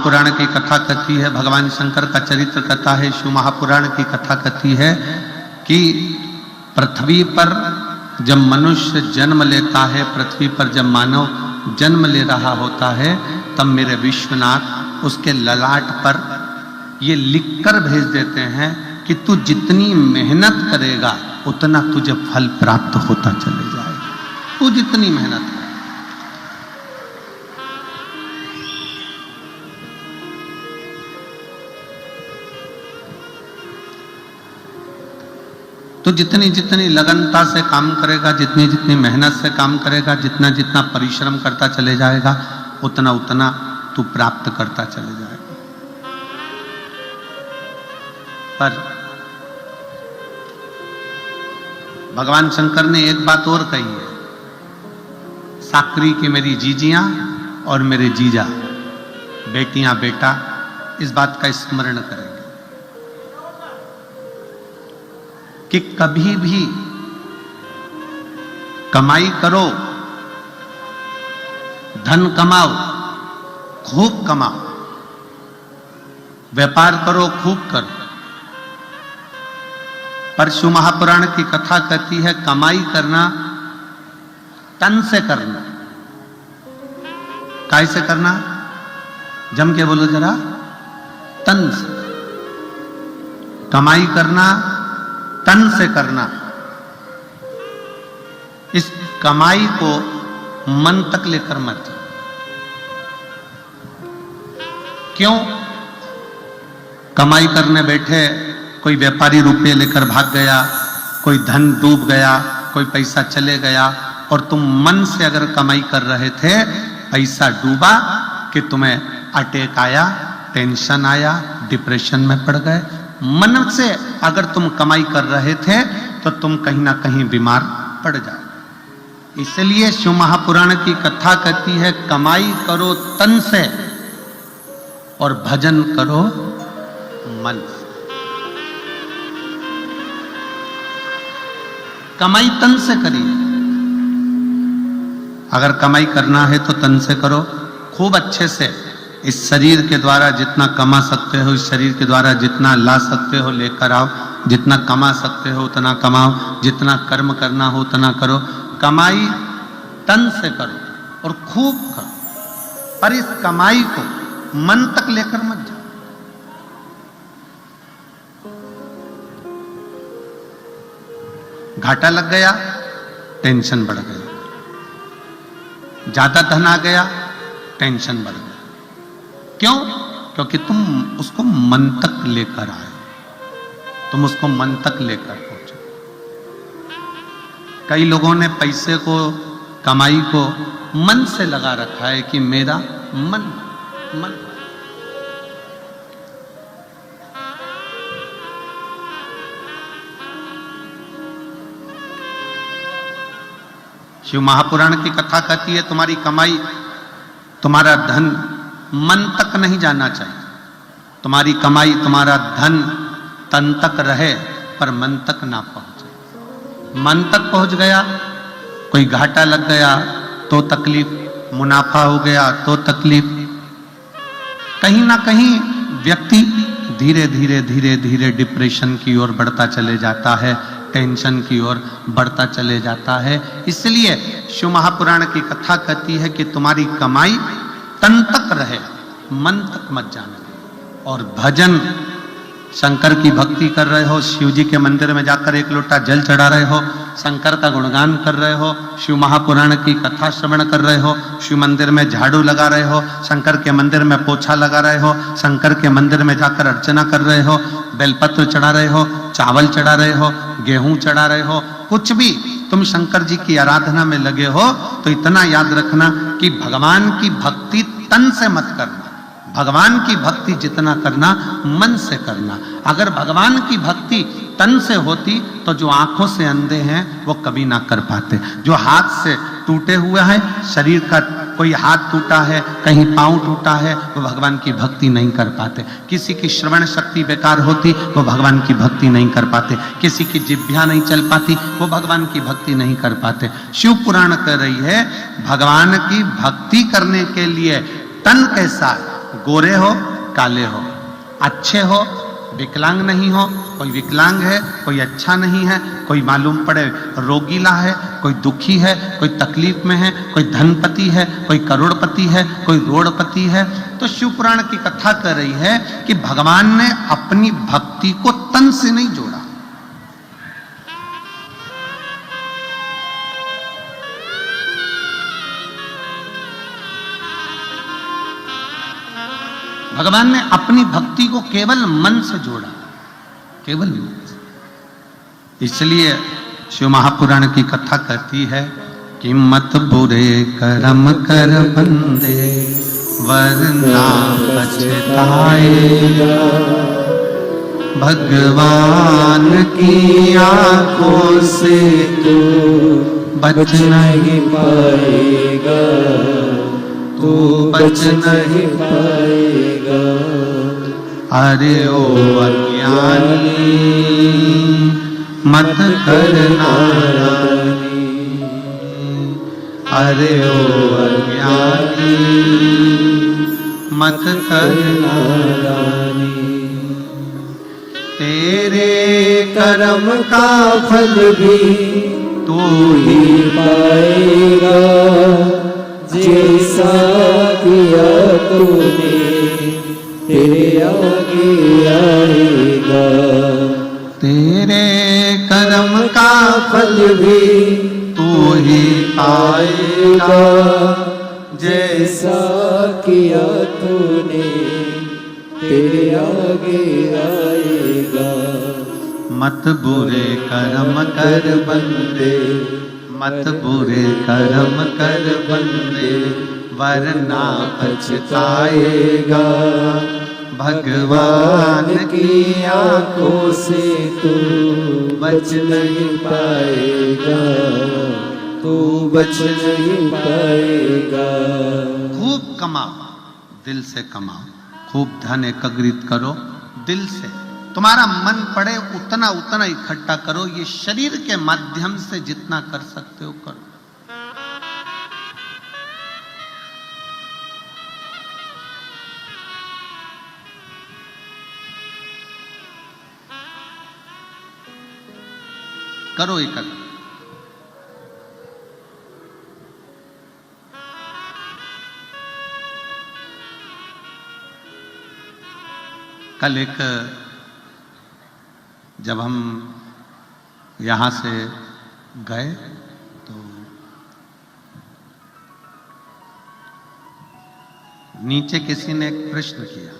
महापुराण की कथा कहती है, भगवान शंकर का चरित्र कहता है, शिव महापुराण की कथा कहती है कि पृथ्वी पर जब मनुष्य जन्म लेता है, पृथ्वी पर जब मानव जन्म ले रहा होता है, तब मेरे विश्वनाथ उसके ललाट पर ये लिखकर भेज देते हैं कि तू जितनी मेहनत करेगा उतना तुझे फल प्राप्त होता चले जाएगा। तू जितनी मेहनत कर, तो जितनी जितनी लगनता से काम करेगा, जितनी जितनी मेहनत से काम करेगा, जितना जितना परिश्रम करता चले जाएगा, उतना उतना तू प्राप्त करता चले जाएगा। पर भगवान शंकर ने एक बात और कही है, साकरी की मेरी जीजियां और मेरे जीजा, बेटियां बेटा, इस बात का स्मरण करेंगे कि कभी भी कमाई करो, धन कमाओ, खूब कमाओ, व्यापार करो, खूब करो, पर शिव महापुराण की कथा कहती है कमाई करना तन से करना। काय से करना? जम के बोलो जरा, तन से। कमाई करना तन से करना। इस कमाई को मन तक लेकर मत जाओ। क्यों? कमाई करने बैठे कोई व्यापारी रुपये लेकर भाग गया, कोई धन डूब गया, कोई पैसा चले गया, और तुम मन से अगर कमाई कर रहे थे, पैसा डूबा कि तुम्हें अटैक आया, टेंशन आया, डिप्रेशन में पड़ गए। मन से अगर तुम कमाई कर रहे थे तो तुम कहीं ना कहीं बीमार पड़ जाओ। इसलिए शिव महापुराण की कथा कहती है कमाई करो तन से और भजन करो मन से। कमाई तन से करिए। अगर कमाई करना है तो तन से करो, खूब अच्छे से। इस शरीर के द्वारा जितना कमा सकते हो, इस शरीर के द्वारा जितना ला सकते हो लेकर आओ, जितना कमा सकते हो उतना कमाओ, जितना कर्म करना हो उतना करो। कमाई तन से करो और खूब करो, पर इस कमाई को मन तक लेकर मत जाओ। घाटा लग गया, टेंशन बढ़ गया, ज्यादा धन आ गया, टेंशन बढ़ गया। क्यों? क्योंकि तुम उसको मन तक लेकर आए, तुम उसको मन तक लेकर पहुंचे। कई लोगों ने पैसे को, कमाई को मन से लगा रखा है कि मेरा मन मन। शिव महापुराण की कथा कहती है तुम्हारी कमाई, तुम्हारा धन मन तक नहीं जाना चाहिए। तुम्हारी कमाई, तुम्हारा धन तन तक रहे पर मन तक ना पहुंचे। मन तक पहुंच गया, कोई घाटा लग गया तो तकलीफ, मुनाफा हो गया तो तकलीफ। कहीं ना कहीं व्यक्ति धीरे धीरे धीरे धीरे डिप्रेशन की ओर बढ़ता चले जाता है, टेंशन की ओर बढ़ता चले जाता है। इसलिए शिव महापुराण की कथा कहती है कि तुम्हारी कमाई तन तक रहे, मन तक मत जाने। और भजन, शंकर की भक्ति कर रहे हो, शिव जी के मंदिर में जाकर एक लोटा जल चढ़ा रहे हो, शंकर का गुणगान कर रहे हो, शिव महापुराण की कथा श्रवण कर रहे हो, शिव मंदिर में झाड़ू लगा रहे हो, शंकर के मंदिर में पोछा लगा रहे हो, शंकर के मंदिर में जाकर अर्चना कर रहे हो, बेलपत्र चढ़ा रहे हो, चावल चढ़ा रहे हो, गेहूं चढ़ा रहे हो, कुछ भी तुम शंकर जी की आराधना में लगे हो, तो इतना याद रखना कि भगवान की भक्ति तन से मत करना। भगवान की भक्ति जितना करना मन से करना। अगर भगवान की भक्ति तन से होती तो जो आंखों से अंधे हैं वो कभी ना कर पाते, जो हाथ से टूटे हुए हैं, शरीर का कोई हाथ टूटा है, कहीं पांव टूटा है, वो भगवान की भक्ति नहीं कर पाते। किसी की श्रवण शक्ति बेकार होती, वो भगवान की भक्ति नहीं कर पाते। किसी की जिह्वा नहीं चल पाती, वो भगवान की भक्ति नहीं कर पाते। शिव पुराण कह रही है भगवान की भक्ति करने के लिए तन कैसा है, गोरे हो काले हो, अच्छे हो विकलांग नहीं हो, कोई विकलांग है कोई अच्छा नहीं है, कोई मालूम पड़े रोगीला है, कोई दुखी है, कोई तकलीफ में है, कोई धनपति है, कोई करोड़पति है, कोई रोड़पति है। तो शिव पुराण की कथा कर रही है कि भगवान ने अपनी भक्ति को तन से नहीं जोड़ा। भगवान ने अपनी भक्ति को केवल मन से जोड़ा, केवल मन से। इसलिए शिव महापुराण की कथा कहती है कि मत बुरे कर्म कर बंदे वरना पछताएगा, भगवान की आंखों से तू बच नहीं पाएगा, तू बच नहीं पाएगा। अरे ओ अज्ञानी मत करना, अरे ओ अज्ञानी मत करना, तेरे कर्म का फल भी तू ही पाएगा, जैसा किया तूने तेरे आगे आएगा। तेरे कर्म का फल भी तू ही पाएगा, जैसा किया तूने तेरे आगे आएगा। मत बुरे कर्म कर बंदे, मत बुरे कर्म कर बंदे वरना पछताएगा, भगवान की आंखों से तू बच नहीं पाएगा, तू बच नहीं पाएगा। खूब कमाओ, दिल से कमाओ, खूब धन एकत्रित करो दिल से, तुम्हारा मन पड़े उतना उतना इकट्ठा करो, ये शरीर के माध्यम से जितना कर सकते हो करो। करो इकट्ठा। कल एक जब हम यहाँ से गए तो नीचे किसी ने एक प्रश्न किया,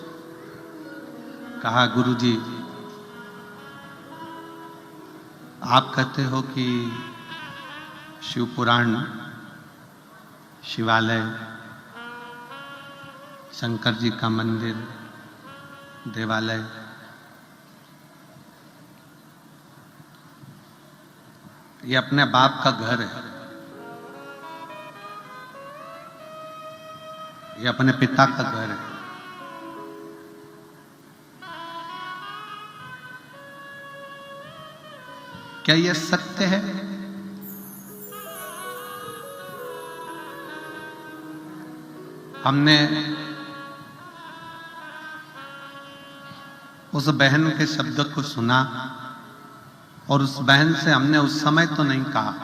कहा गुरुजी आप कहते हो कि शिव पुराण, शिवालय, शंकर जी का मंदिर, देवालय ये अपने बाप का घर है, ये अपने पिता का घर है। क्या यह सत्य है? हमने उस बहन के शब्द को सुना और उस बहन से हमने उस समय तो नहीं कहा,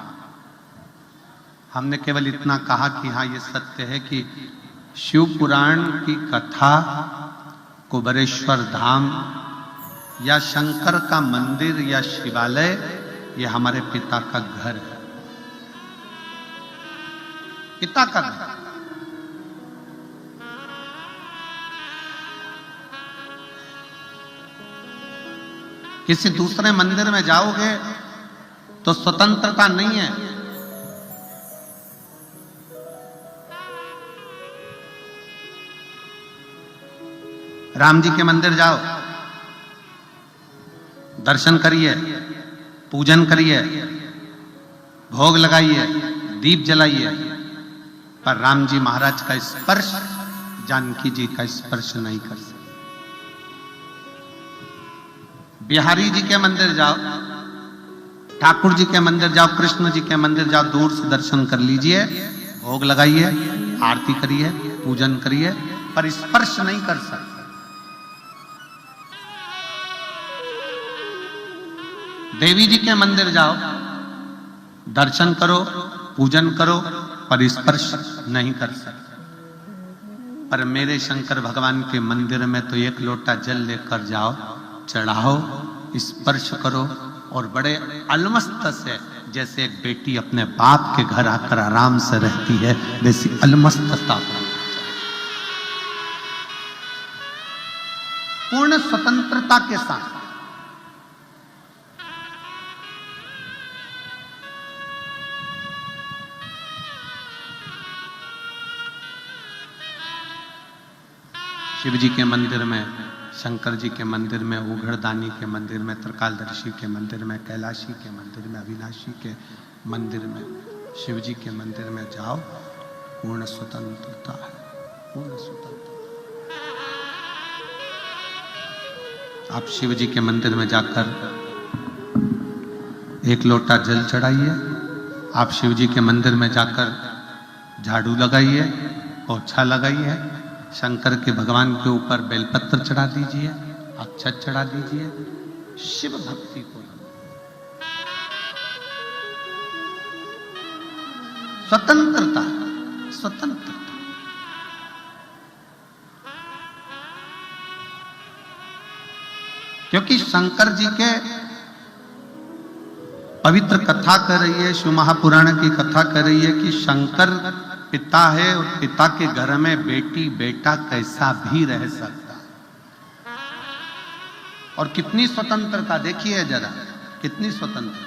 हमने केवल इतना कहा कि हाँ ये सत्य है कि शिव पुराण की कथा कुबेरेश्वर धाम या शंकर का मंदिर या शिवालय ये हमारे पिता का घर है, पिता का घर। किसी दूसरे मंदिर में जाओगे तो स्वतंत्रता नहीं है। राम जी के मंदिर जाओ, दर्शन करिए, पूजन करिए, भोग लगाइए, दीप जलाइए, पर राम जी महाराज का स्पर्श जानकी जी का स्पर्श नहीं कर सकते। बिहारी जी के मंदिर जाओ, ठाकुर जी के मंदिर जाओ, कृष्ण जी के मंदिर जाओ, दूर से दर्शन कर लीजिए, भोग लगाइए, आरती करिए, पूजन करिए, पर स्पर्श नहीं कर सकते। देवी जी के मंदिर जाओ, दर्शन करो, पूजन करो, पर स्पर्श नहीं कर सकते। पर मेरे शंकर भगवान के मंदिर में तो एक लोटा जल लेकर जाओ, चढ़ाओ, स्पर्श करो और बड़े अलमस्त से, जैसे एक बेटी अपने बाप के घर आकर आराम से रहती है, वैसी अलमस्तता, पूर्ण स्वतंत्रता के साथ। शिव जी के मंदिर में, शंकर जी के मंदिर में, उघड़दानी के मंदिर में, त्रिकालदर्शी के मंदिर में, कैलाशी के मंदिर में, अविनाशी के मंदिर में, शिव जी के मंदिर में जाओ, पूर्ण स्वतंत्रता है, पूर्ण स्वतंत्रता। आप शिव जी के मंदिर में जाकर एक लोटा जल चढ़ाइए, आप शिव जी के मंदिर में जाकर झाड़ू लगाइए, पोछा लगाइए, शंकर के भगवान के ऊपर बेलपत्र चढ़ा दीजिए, अक्षत चढ़ा दीजिए, शिव भक्ति को। स्वतंत्रता, स्वतंत्रता। क्योंकि शंकर जी के पवित्र कथा कर रही है, शिव महापुराण की कथा कर रही है कि शंकर पिता है और पिता के घर में बेटी बेटा कैसा भी रह सकता है। और कितनी स्वतंत्रता देखिए जरा, कितनी स्वतंत्रता।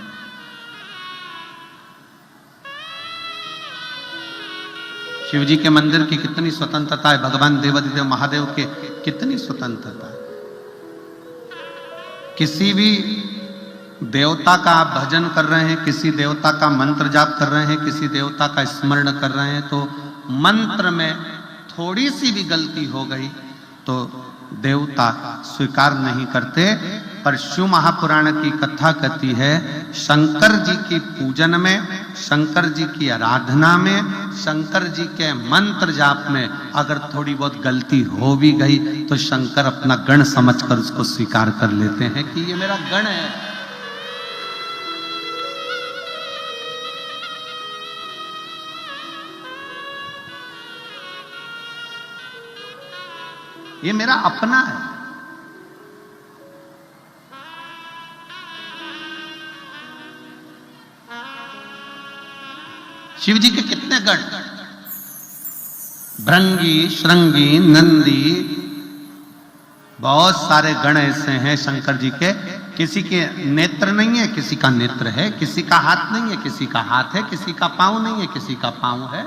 शिव जी के मंदिर की कितनी स्वतंत्रता है, भगवान देवाधिदेव महादेव के कितनी स्वतंत्रता है। किसी भी देवता का आप भजन कर रहे हैं, किसी देवता का मंत्र जाप कर रहे हैं, किसी देवता का स्मरण कर रहे हैं, तो मंत्र में थोड़ी सी भी गलती हो गई तो देवता स्वीकार नहीं करते। पर शिव महापुराण की कथा कहती है, शंकर जी की पूजन में, शंकर जी की आराधना में, शंकर जी के मंत्र जाप में अगर थोड़ी बहुत गलती हो भी गई तो शंकर अपना गण समझकर उसको स्वीकार कर लेते हैं कि ये मेरा गण है। ये मेरा अपना है। शिव जी के कितने गण, भृंगी, श्रृंगी, नंदी, बहुत सारे गण ऐसे हैं शंकर जी के। किसी के नेत्र नहीं है, किसी का नेत्र है, किसी का हाथ नहीं है, किसी का हाथ है, किसी का पांव नहीं है, किसी का पांव है,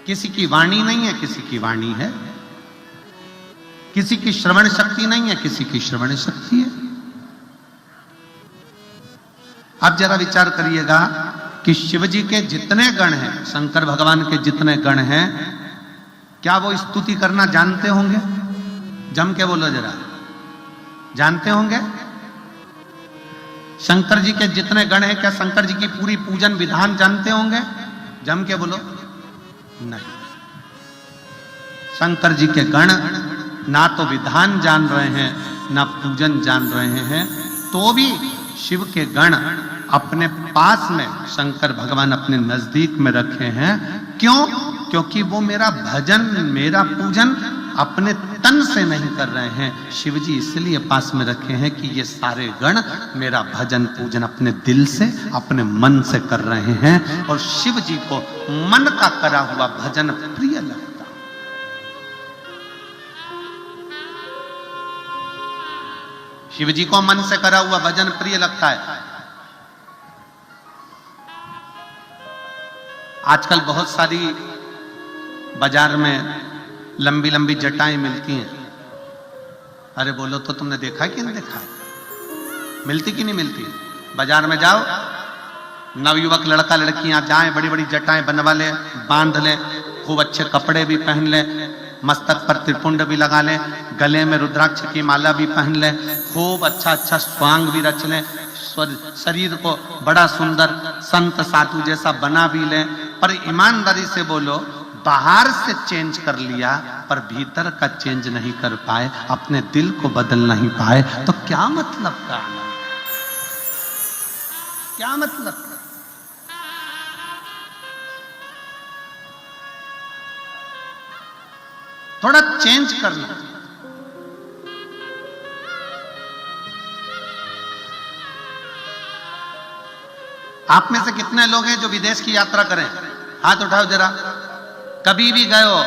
किसी की वाणी नहीं है, किसी की वाणी है, किसी की श्रवण शक्ति नहीं है, किसी की श्रवण शक्ति है। अब जरा विचार करिएगा कि शिव जी के जितने गण हैं, शंकर भगवान के जितने गण हैं, क्या वो स्तुति करना जानते होंगे? जम के बोलो जरा, जानते होंगे? शंकर जी के जितने गण हैं, क्या शंकर जी की पूरी पूजन विधान जानते होंगे? जम के बोलो। नहीं, शंकर जी के गण ना तो विधान जान रहे हैं, ना पूजन जान रहे हैं, तो भी शिव के गण अपने पास में शंकर भगवान अपने नजदीक में रखे हैं। क्यों? क्योंकि वो मेरा भजन, मेरा पूजन अपने तन से नहीं कर रहे हैं। शिव जी इसलिए पास में रखे हैं कि ये सारे गण मेरा भजन पूजन अपने दिल से, अपने मन से कर रहे हैं। और शिव जी को मन का करा हुआ भजन प्रिय लगता। शिव जी को मन से करा हुआ भजन प्रिय लगता है। आजकल बहुत सारी बाजार में लंबी लंबी जटाएं मिलती हैं। अरे बोलो तो, तुमने देखा कि नहीं देखा? मिलती कि नहीं मिलती? बाजार में जाओ, नवयुवक लड़का लड़कियां जाएं, बड़ी बड़ी जटाएं बनवा ले, बांध ले, खूब अच्छे कपड़े भी पहन ले, मस्तक पर त्रिपुंड भी लगा ले, गले में रुद्राक्ष की माला भी पहन ले, खूब अच्छा अच्छा स्वांग भी रच ले, शरीर को बड़ा सुंदर संत साधु जैसा बना भी ले। पर ईमानदारी से बोलो, बाहर से चेंज कर लिया पर भीतर का चेंज नहीं कर पाए, अपने दिल को बदल नहीं पाए, तो क्या मतलब का आनंद, क्या मतलब का? थोड़ा चेंज करना। आप में से कितने लोग हैं जो विदेश की यात्रा करें? हाथ उठाओ जरा। कभी भी गए हो,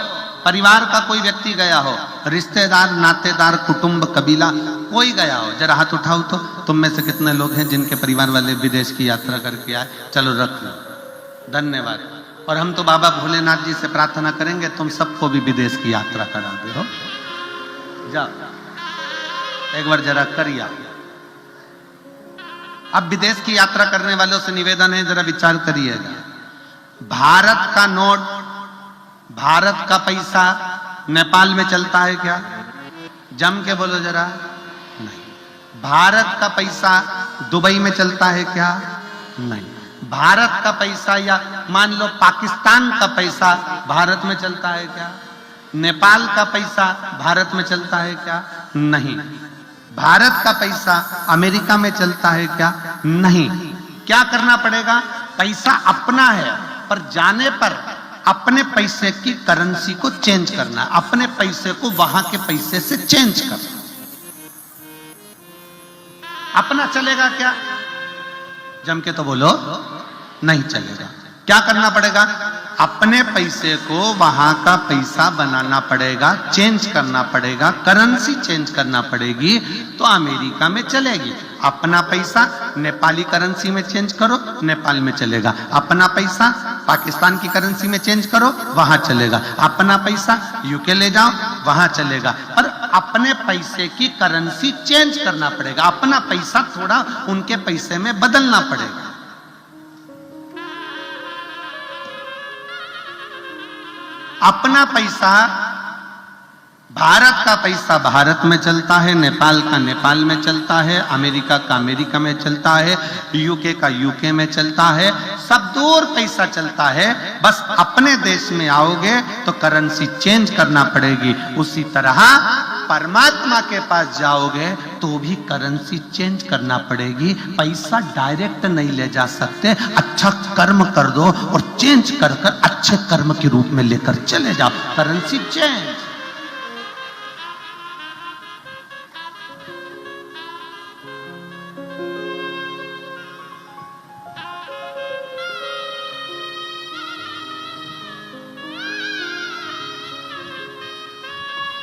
परिवार का कोई व्यक्ति गया हो, रिश्तेदार, नातेदार, कुटुंब, कबीला, कोई गया हो, जरा हाथ उठाओ। तो तुम में से कितने लोग हैं जिनके परिवार वाले विदेश की यात्रा करके आए? चलो रख लो, धन्यवाद। और हम तो बाबा भोलेनाथ जी से प्रार्थना करेंगे तुम सबको भी विदेश की यात्रा करा दे हो। जाओ एक बार जरा करिए। अब विदेश की यात्रा करने वालों से निवेदन है, जरा विचार करिएगा। भारत का नोट, भारत का पैसा नेपाल में चलता है क्या? जम के बोलो जरा। नहीं। भारत का पैसा दुबई में चलता है क्या? नहीं। भारत का पैसा या मान लो पाकिस्तान का पैसा भारत में चलता है क्या? नेपाल का पैसा भारत में चलता है क्या? नहीं। भारत का पैसा अमेरिका में चलता है क्या? नहीं। क्या करना पड़ेगा? पैसा अपना है पर जाने पर अपने पैसे की करेंसी को चेंज करना, अपने पैसे को वहां के पैसे से चेंज करना। अपना चलेगा क्या? जम के तो बोलो, नहीं चलेगा। क्या करना पड़ेगा? अपने पैसे को वहां का पैसा बनाना पड़ेगा, चेंज करना पड़ेगा, करेंसी चेंज करना पड़ेगी, तो अमेरिका में चलेगी। अपना पैसा नेपाली करेंसी में चेंज करो, नेपाल में चलेगा। अपना पैसा पाकिस्तान की करेंसी में चेंज करो, वहां चलेगा। अपना पैसा यूके ले जाओ, वहां चलेगा। पर अपने पैसे की करेंसी चेंज करना पड़ेगा, अपना पैसा थोड़ा उनके पैसे में बदलना पड़ेगा। अपना पैसा, भारत का पैसा भारत में चलता है, नेपाल का नेपाल में चलता है, अमेरिका का अमेरिका में चलता है, यूके का यूके में चलता है, सब दूर पैसा चलता है। बस अपने देश में आओगे तो करेंसी चेंज करना पड़ेगी। उसी तरह परमात्मा के पास जाओगे तो भी करेंसी चेंज करना पड़ेगी। पैसा डायरेक्ट नहीं ले जा सकते। अच्छा कर्म कर दो और चेंज कर कर अच्छे कर्म के रूप में लेकर चले जाओ, करेंसी चेंज।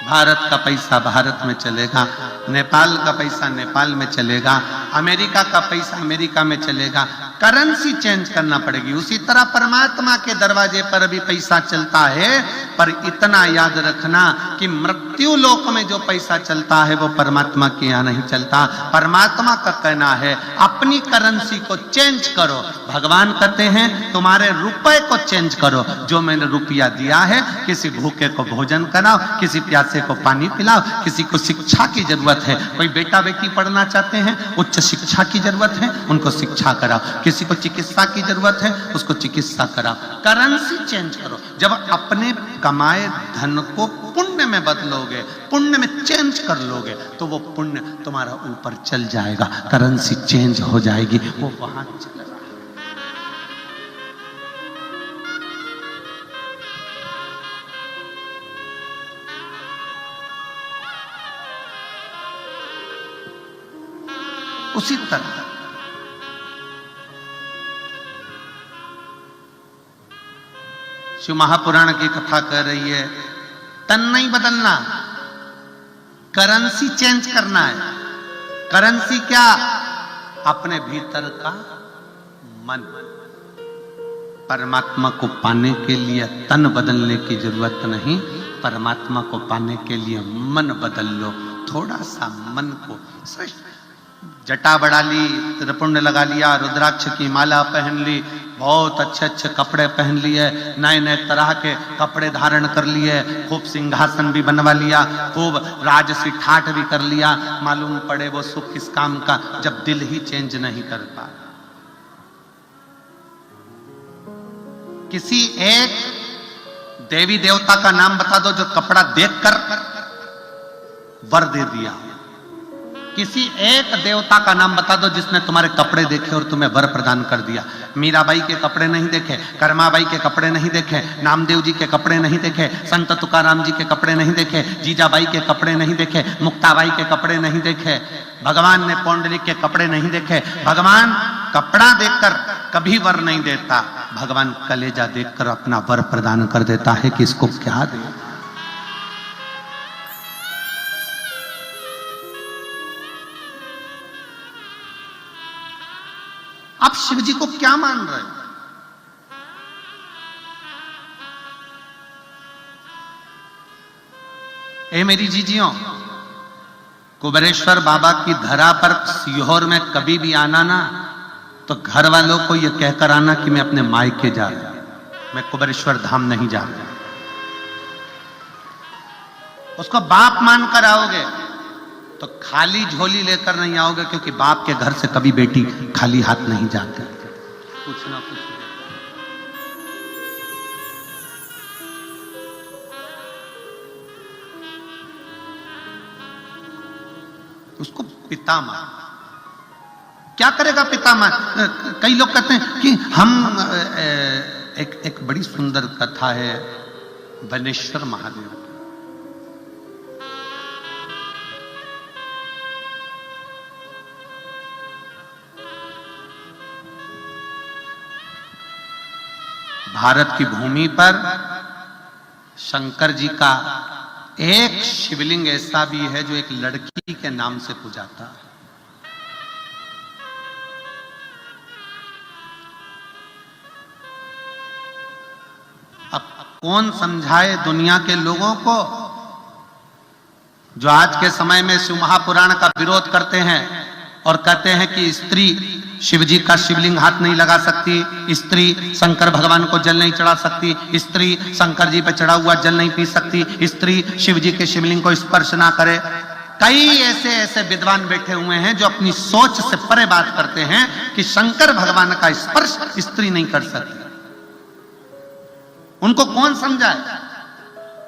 भारत का पैसा भारत में चलेगा, नेपाल का पैसा नेपाल में चलेगा, अमेरिका का पैसा अमेरिका में चलेगा, करेंसी चेंज करना पड़ेगी। उसी तरह परमात्मा के दरवाजे पर भी पैसा चलता है, पर इतना याद रखना कि मृत्यु लोक में जो पैसा चलता है वो परमात्मा के यहाँ नहीं चलता। परमात्मा का कहना है अपनी करेंसी को चेंज करो। भगवान कहते हैं तुम्हारे रुपए को चेंज करो। जो मैंने रुपया दिया है, किसी भूखे को भोजन कराओ, किसी प्यासे को पानी पिलाओ, किसी को शिक्षा की जरूरत है, कोई बेटा बेटी पढ़ना चाहते हैं, उच्च शिक्षा की जरूरत है, उनको शिक्षा कराओ, किसी को चिकित्सा की जरूरत है, उसको चिकित्सा कराओ। करेंसी चेंज करो। जब अपने कमाए धन को पुण्य में बदलोगे, पुण्य में चेंज कर लोगे, तो वो पुण्य तुम्हारा ऊपर चल जाएगा, करेंसी चेंज हो जाएगी, वो वहां चला जाएगा। उसी तरह शिव महापुराण की कथा कह रही है, तन नहीं बदलना, करेंसी चेंज करना है। करेंसी क्या? अपने भीतर का मन। परमात्मा को पाने के लिए तन बदलने की जरूरत नहीं, परमात्मा को पाने के लिए मन बदल लो। थोड़ा सा मन को जटा बढ़ा ली, त्रिपुंड लगा लिया, रुद्राक्ष की माला पहन ली, बहुत अच्छे अच्छे कपड़े पहन लिए, नए नए तरह के कपड़े धारण कर लिए, खूब सिंहासन भी बनवा लिया, खूब राजसी ठाठ भी कर लिया, मालूम पड़े वो सुख किस काम का, जब दिल ही चेंज नहीं कर पा। किसी एक देवी देवता का नाम बता दो जो कपड़ा देखकर वर दे दिया। किसी एक देवता का नाम बता दो जिसने तुम्हारे कपड़े देखे और तुम्हें वर प्रदान कर दिया। मीराबाई के कपड़े नहीं देखे, कर्माबाई के कपड़े नहीं देखे, नामदेव जी के कपड़े नहीं देखे, संत तुकाराम जी के कपड़े नहीं देखे, जीजाबाई के कपड़े नहीं देखे, मुक्ताबाई के कपड़े नहीं देखे, भगवान ने पौंडलिक के कपड़े नहीं देखे। भगवान कपड़ा देखकर कभी वर नहीं देता, भगवान कलेजा देखकर अपना वर प्रदान कर देता है कि इसको क्या दे। आप शिव जी को क्या मान रहे हो? ए मेरी जीजियों, कुबेरेश्वर बाबा की धरा पर सीहोर में कभी भी आना ना तो घर वालों को यह कहकर आना कि मैं अपने मायके जा रहा हूं, मैं कुबेरेश्वर धाम नहीं जा रहा। उसको बाप मानकर आओगे तो खाली झोली लेकर नहीं आओगे, क्योंकि बाप के घर से कभी बेटी खाली हाथ नहीं जाती, कुछ ना कुछ। उसको पिता मान। क्या करेगा पिता मान? कई लोग कहते हैं कि हम एक बड़ी सुंदर कथा है बनेश्वर महादेव। भारत की भूमि पर शंकर जी का एक शिवलिंग ऐसा भी है जो एक लड़की के नाम से पूजाता है। अब कौन समझाए दुनिया के लोगों को जो आज के समय में शिव महापुराण का विरोध करते हैं और कहते हैं कि स्त्री शिव जी का शिवलिंग हाथ नहीं लगा सकती, स्त्री शंकर भगवान को जल नहीं चढ़ा सकती, स्त्री शंकर जी पे चढ़ा हुआ जल नहीं पी सकती, स्त्री शिव जी के शिवलिंग को स्पर्श ना करे। कई ऐसे विद्वान बैठे हुए हैं जो अपनी सोच से परे बात करते हैं कि शंकर भगवान का स्पर्श स्त्री नहीं कर सकती। उनको कौन समझाए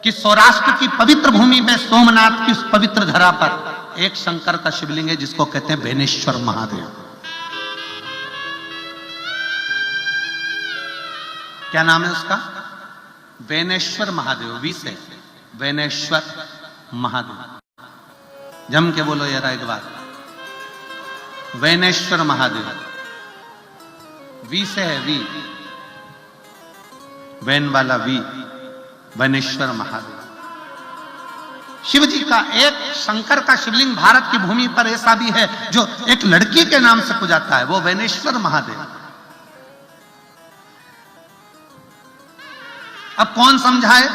कि सौराष्ट्र की पवित्र भूमि में सोमनाथ की उस पवित्र धरा पर एक शंकर का शिवलिंग है जिसको कहते हैं बेनेश्वर महादेव। क्या नाम है उसका? बेनेश्वर महादेव। वी से बेनेश्वर महादेव। जम के बोलो यार एक बार, बेनेश्वर महादेव। वी से है वी, वैन वाला वी, बेनेश्वर महादेव। शिव जी का एक शंकर का शिवलिंग भारत की भूमि पर ऐसा भी है जो एक लड़की के नाम से पूजाता है, वो बेनेश्वर महादेव। अब कौन समझाए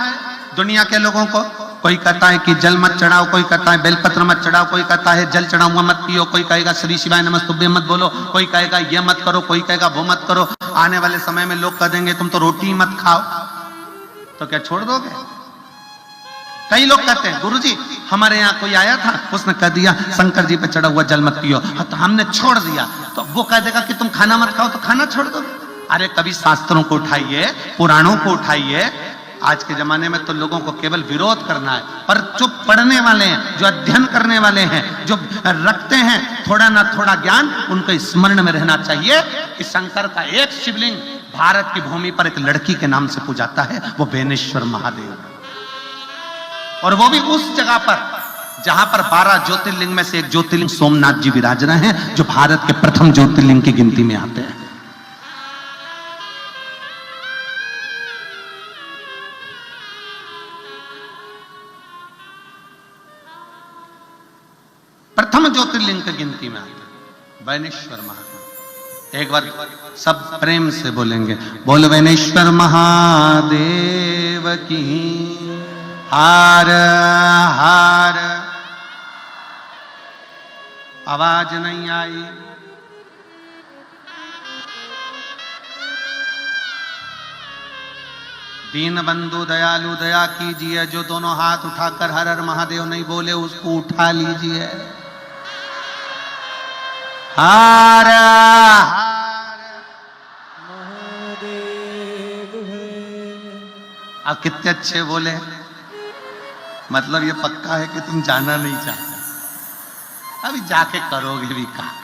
दुनिया के लोगों को? कोई कहता है कि जल मत चढ़ाओ, कोई कहता है बेलपत्र मत चढ़ाओ, कोई कहता है जल चढ़ा हुआ मत पियो, कोई कहेगा श्री शिवाय नमस्तुभ्य मत बोलो, कोई कहेगा ये मत करो, कोई कहेगा वो मत करो। आने वाले समय में लोग कह देंगे तुम तो रोटी मत खाओ, तो क्या छोड़ दोगे? कई लोग कहते हैं गुरुजी हमारे यहाँ कोई आया था, उसने कह दिया शंकर जी पे चढ़ा हुआ जल मत पियो, तो हमने छोड़ दिया। तो वो कह देगा कि तुम खाना मत खाओ, तो खाना छोड़ दोगे? अरे कभी शास्त्रों को उठाइए, पुराणों को उठाइए। आज के जमाने में तो लोगों को केवल विरोध करना है, पर जो पढ़ने वाले हैं, जो अध्ययन करने वाले हैं, जो रखते हैं थोड़ा ना थोड़ा ज्ञान, उनको स्मरण में रहना चाहिए कि शंकर का एक शिवलिंग भारत की भूमि पर एक लड़की के नाम से पूजाता है, वो बेनेश्वर महादेव। और वो भी उस जगह पर जहां पर 12 ज्योतिर्लिंग में से एक ज्योतिर्लिंग सोमनाथ जी विराज रहे हैं, जो भारत के प्रथम ज्योतिर्लिंग की गिनती में आते हैं। प्रथम ज्योतिर्लिंग की गिनती में आते हैं बेनेश्वर महादेव। एक बार सब प्रेम से बोलेंगे, बोल बेनेश्वर महादेव की हार हार। आवाज नहीं आई। दीन बंधु दयालु दया कीजिए, जो दोनों हाथ उठाकर हर हर महादेव नहीं बोले उसको उठा लीजिए। हार हार महादेव है, अब कितने अच्छे बोले, मतलब ये पक्का है कि तुम जाना नहीं चाहते, अभी जाके करोगे भी कहा।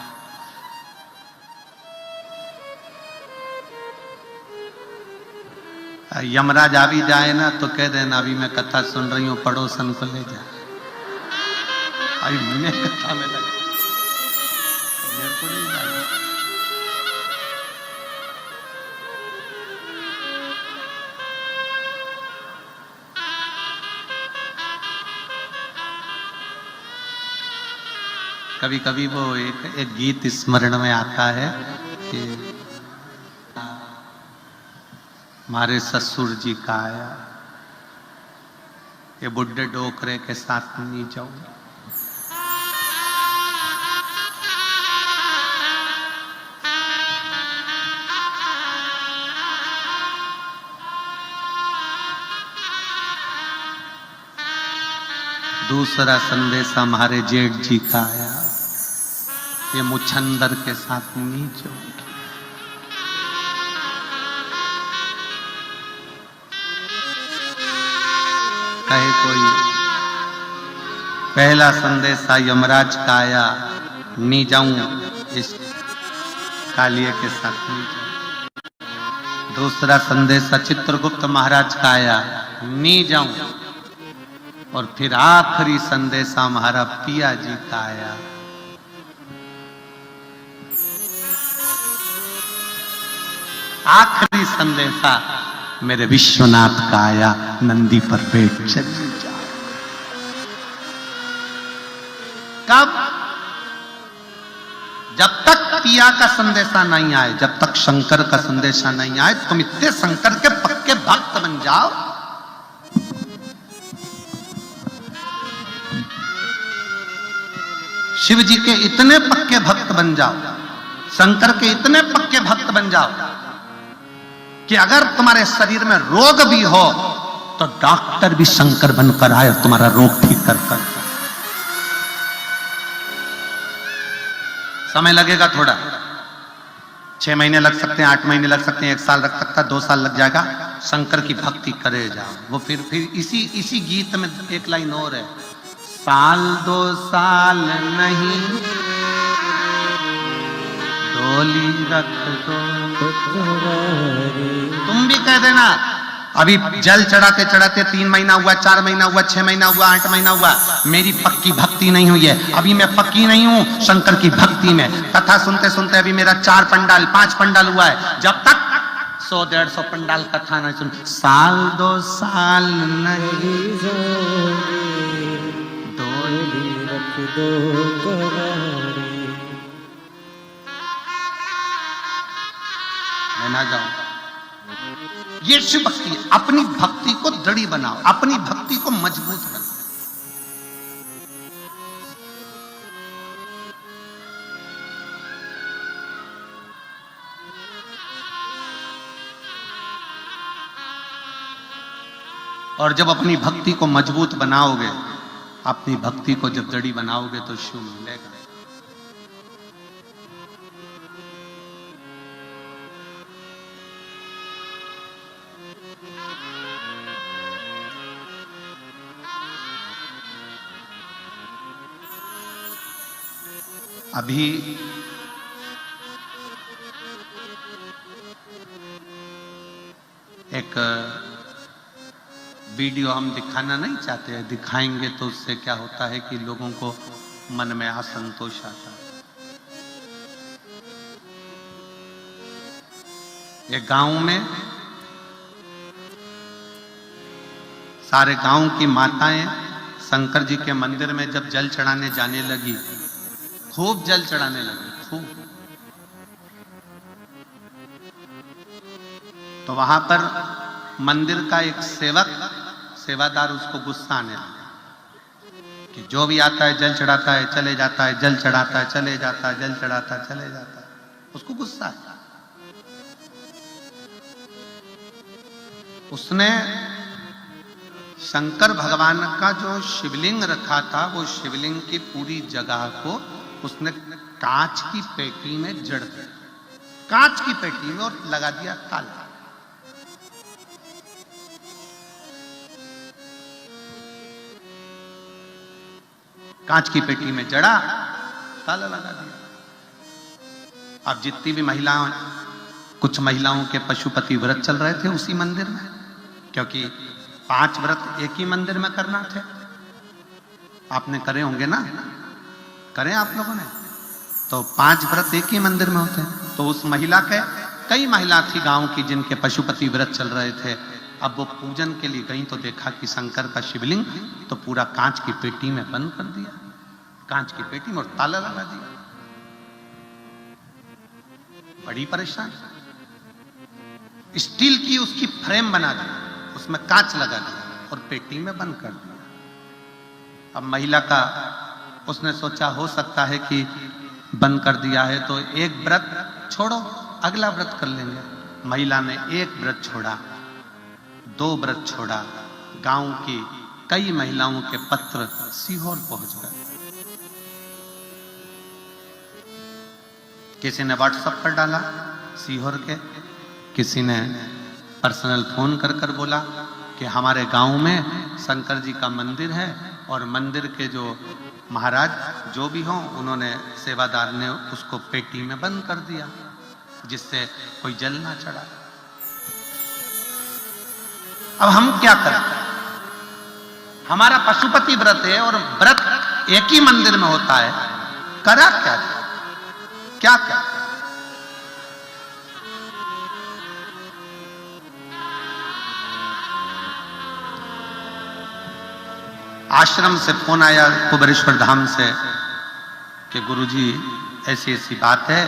यमराज आ भी जाए ना तो कह देना अभी मैं कथा सुन रही हूं, पड़ोसन को ले जा। अभी मैं कथा में लगा, मेरे को नहीं जाना। कभी कभी वो एक गीत स्मरण में आता है कि हमारे ससुर जी का आया, ये बुढ़े डोकरे के साथ नहीं जाऊं। दूसरा संदेशा हमारे जेठ जी का आया, ये मुछंदर के साथ नहीं जाऊंगी। कहे कोई पहला संदेशा यमराज का आया, नहीं जाऊं इस कालिए के साथ नहीं जाऊं। दूसरा संदेशा चित्रगुप्त महाराज का आया, नहीं जाऊं। और फिर आखिरी संदेशा हमारा पिया जी का आया, आखिरी संदेशा मेरे विश्वनाथ का आया, नंदी पर बैठ चली जा। कब? जब तक पिया का संदेशा नहीं आए, जब तक शंकर का संदेशा नहीं आए, तुम इतने शंकर के पक्के भक्त बन जाओ, शिव जी के इतने पक्के भक्त बन जाओ, शंकर के इतने पक्के भक्त बन जाओ कि अगर तुम्हारे शरीर में रोग भी हो तो डॉक्टर भी शंकर बनकर आए और तुम्हारा रोग ठीक कर सकता। समय लगेगा थोड़ा, 6 महीने लग सकते हैं, 8 महीने लग सकते हैं, 1 साल लग सकता है, 2 साल लग जाएगा। शंकर की भक्ति करे जाओ। वो फिर इसी गीत में एक लाइन और है, साल 2 साल नहीं डोली रख दो। तुम भी कह देना अभी जल चढ़ाते चढ़ाते 3 महीना हुआ, 4 महीना हुआ, 6 महीना हुआ, 8 महीना हुआ, मेरी पक्की भक्ति नहीं हुई है, अभी मैं पक्की नहीं हूं शंकर की भक्ति में। कथा सुनते सुनते अभी मेरा 4 पंडाल 5 पंडाल हुआ है। जब तक 100-150 पंडाल कथा नहीं सुन, साल 2 साल नहीं डोली रख दो करारे। मैं ना जाऊं। ये शिव भक्ति है। अपनी भक्ति को दृढ़ बनाओ, अपनी भक्ति को मजबूत बनाओ। और जब अपनी भक्ति को मजबूत बनाओगे, अपनी भक्ति को जब दृढ़ बनाओगे तो शिव मिलेगा। अभी एक वीडियो हम दिखाना नहीं चाहते हैं, दिखाएंगे तो उससे क्या होता है कि लोगों को मन में असंतोष आता है। एक गांव में सारे गांव की माताएं शंकर जी के मंदिर में जब जल चढ़ाने जाने लगी, खूब जल चढ़ाने लगी, खूब, तो वहां पर मंदिर का एक सेवादार उसको गुस्सा आने लगा कि जो भी आता है जल चढ़ाता है चले जाता है, जल चढ़ाता है चले जाता है, जल चढ़ाता है चले जाता है। उसको गुस्सा है। उसने शंकर भगवान का जो शिवलिंग रखा था, वो शिवलिंग की पूरी जगह को उसने कांच की पेटी में जड़ दिया, कांच की पेटी में, और लगा दिया ताला। कांच की पेटी में जड़ा, ताला लगा दिया। अब जितनी भी महिलाएं, कुछ महिलाओं के पशुपति व्रत चल रहे थे उसी मंदिर में, क्योंकि 5 व्रत एक ही मंदिर में करना थे। आपने करे होंगे ना, करें आप लोगों ने, तो 5 व्रत एक ही मंदिर में होते हैं। तो उस महिला के, कई महिला थी गांव की जिनके पशुपति व्रत चल रहे थे। अब वो पूजन के लिए गई तो देखा कि शंकर का शिवलिंग तो पूरा कांच की पेटी में बंद कर दिया, कांच की पेटी में, और ताला लगा दिया। बड़ी परेशान। स्टील की उसकी फ्रेम बना दी, उसमें कांच लगा दिया और पेटी में बंद कर दिया। अब महिला का, उसने सोचा हो सकता है कि बंद कर दिया है तो एक व्रत छोड़ो, अगला व्रत कर लेंगे। महिला ने एक व्रत छोड़ा, 2 व्रत छोड़ा, गांव की कई महिलाओं के पत्र सीहोर पहुंच गए। किसी ने व्हाट्सएप पर डाला सीहोर के, किसी ने पर्सनल फोन कर कर बोला कि हमारे गांव में शंकर जी का मंदिर है और मंदिर के जो महाराज जो भी हों, उन्होंने, सेवादार ने उसको पेटी में बंद कर दिया जिससे कोई जल ना चढ़ा। अब हम क्या करें? हमारा पशुपति व्रत है और व्रत एक ही मंदिर में होता है, करा क्या जाए? क्या क्या? आश्रम से फोन आया कुबेरेश्वर धाम से कि गुरुजी ऐसी ऐसी बात है,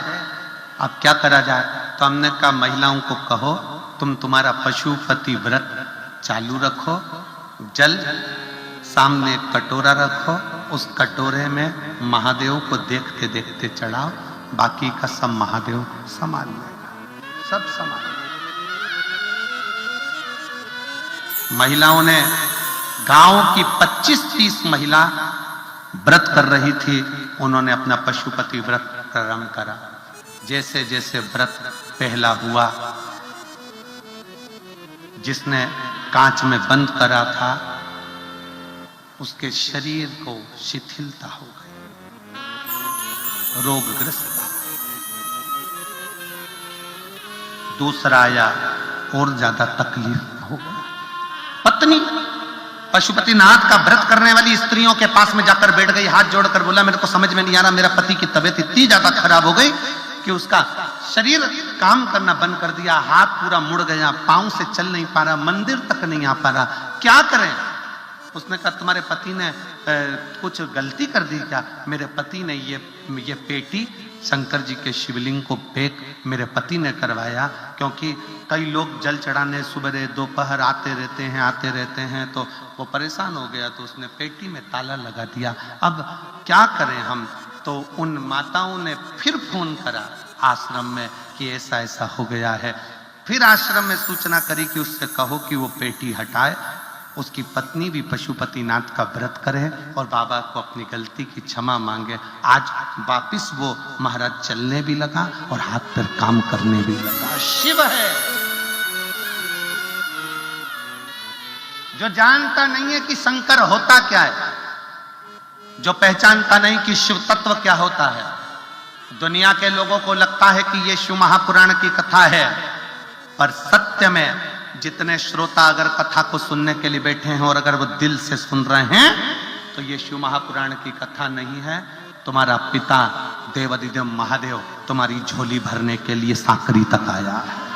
अब क्या करा जाए? तो हमने कहा महिलाओं को कहो तुम तुम्हारा पशुपति व्रत चालू रखो, जल सामने एक कटोरा रखो, उस कटोरे में महादेव को देखते देखते चढ़ाओ, बाकी का सब महादेव संभाल लेगा, सब संभाल। महिलाओं ने, गांव की 25-30 महिला व्रत कर रही थी, उन्होंने अपना पशुपति व्रत प्रारंभ करा। जैसे जैसे व्रत पहला हुआ, जिसने कांच में बंद करा था उसके शरीर को शिथिलता हो गई, रोगग्रस्त था। दूसरा आया, और ज्यादा तकलीफ हो गई। पत्नी पशुपतिनाथ का व्रत करने वाली स्त्रियों के पास में जाकर बैठ गई, हाथ जोड़कर बोला मेरे को समझ में नहीं आ रहा, मेरा पति की तबीयत इतनी ज्यादा खराब हो गई कि उसका शरीर काम करना बंद कर दिया, हाथ पूरा मुड़ गया, पांव से चल नहीं पा रहा, मंदिर तक नहीं आ पा रहा, क्या करें? उसने कहा तुम्हारे पति ने कुछ गलती कर दी क्या? मेरे पति ने ये पेटी शंकर जी के शिवलिंग को पैक मेरे पति ने करवाया, क्योंकि कई लोग जल चढ़ाने सुबह दोपहर आते रहते हैं तो वो परेशान हो गया, तो उसने पेटी में ताला लगा दिया। अब क्या करें हम? तो उन माताओं ने फिर फोन करा आश्रम में कि ऐसा ऐसा हो गया है। फिर आश्रम में सूचना करी कि उससे कहो कि वो पेटी हटाए, उसकी पत्नी भी पशुपतिनाथ का व्रत करे और बाबा को अपनी गलती की क्षमा मांगे। आज वापिस वो महाराज चलने भी लगा और हाथ पैर काम करने भी लगा। शिव है जो जानता नहीं है कि शंकर होता क्या है, जो पहचानता नहीं कि शिव तत्व क्या होता है। दुनिया के लोगों को लगता है कि ये शिव महापुराण की कथा है, पर सत्य में जितने श्रोता अगर कथा को सुनने के लिए बैठे हैं और अगर वो दिल से सुन रहे हैं तो ये शिव महापुराण की कथा नहीं है। तुम्हारा पिता देवाधिदेव महादेव तुम्हारी झोली भरने के लिए सांकरी तक आया है।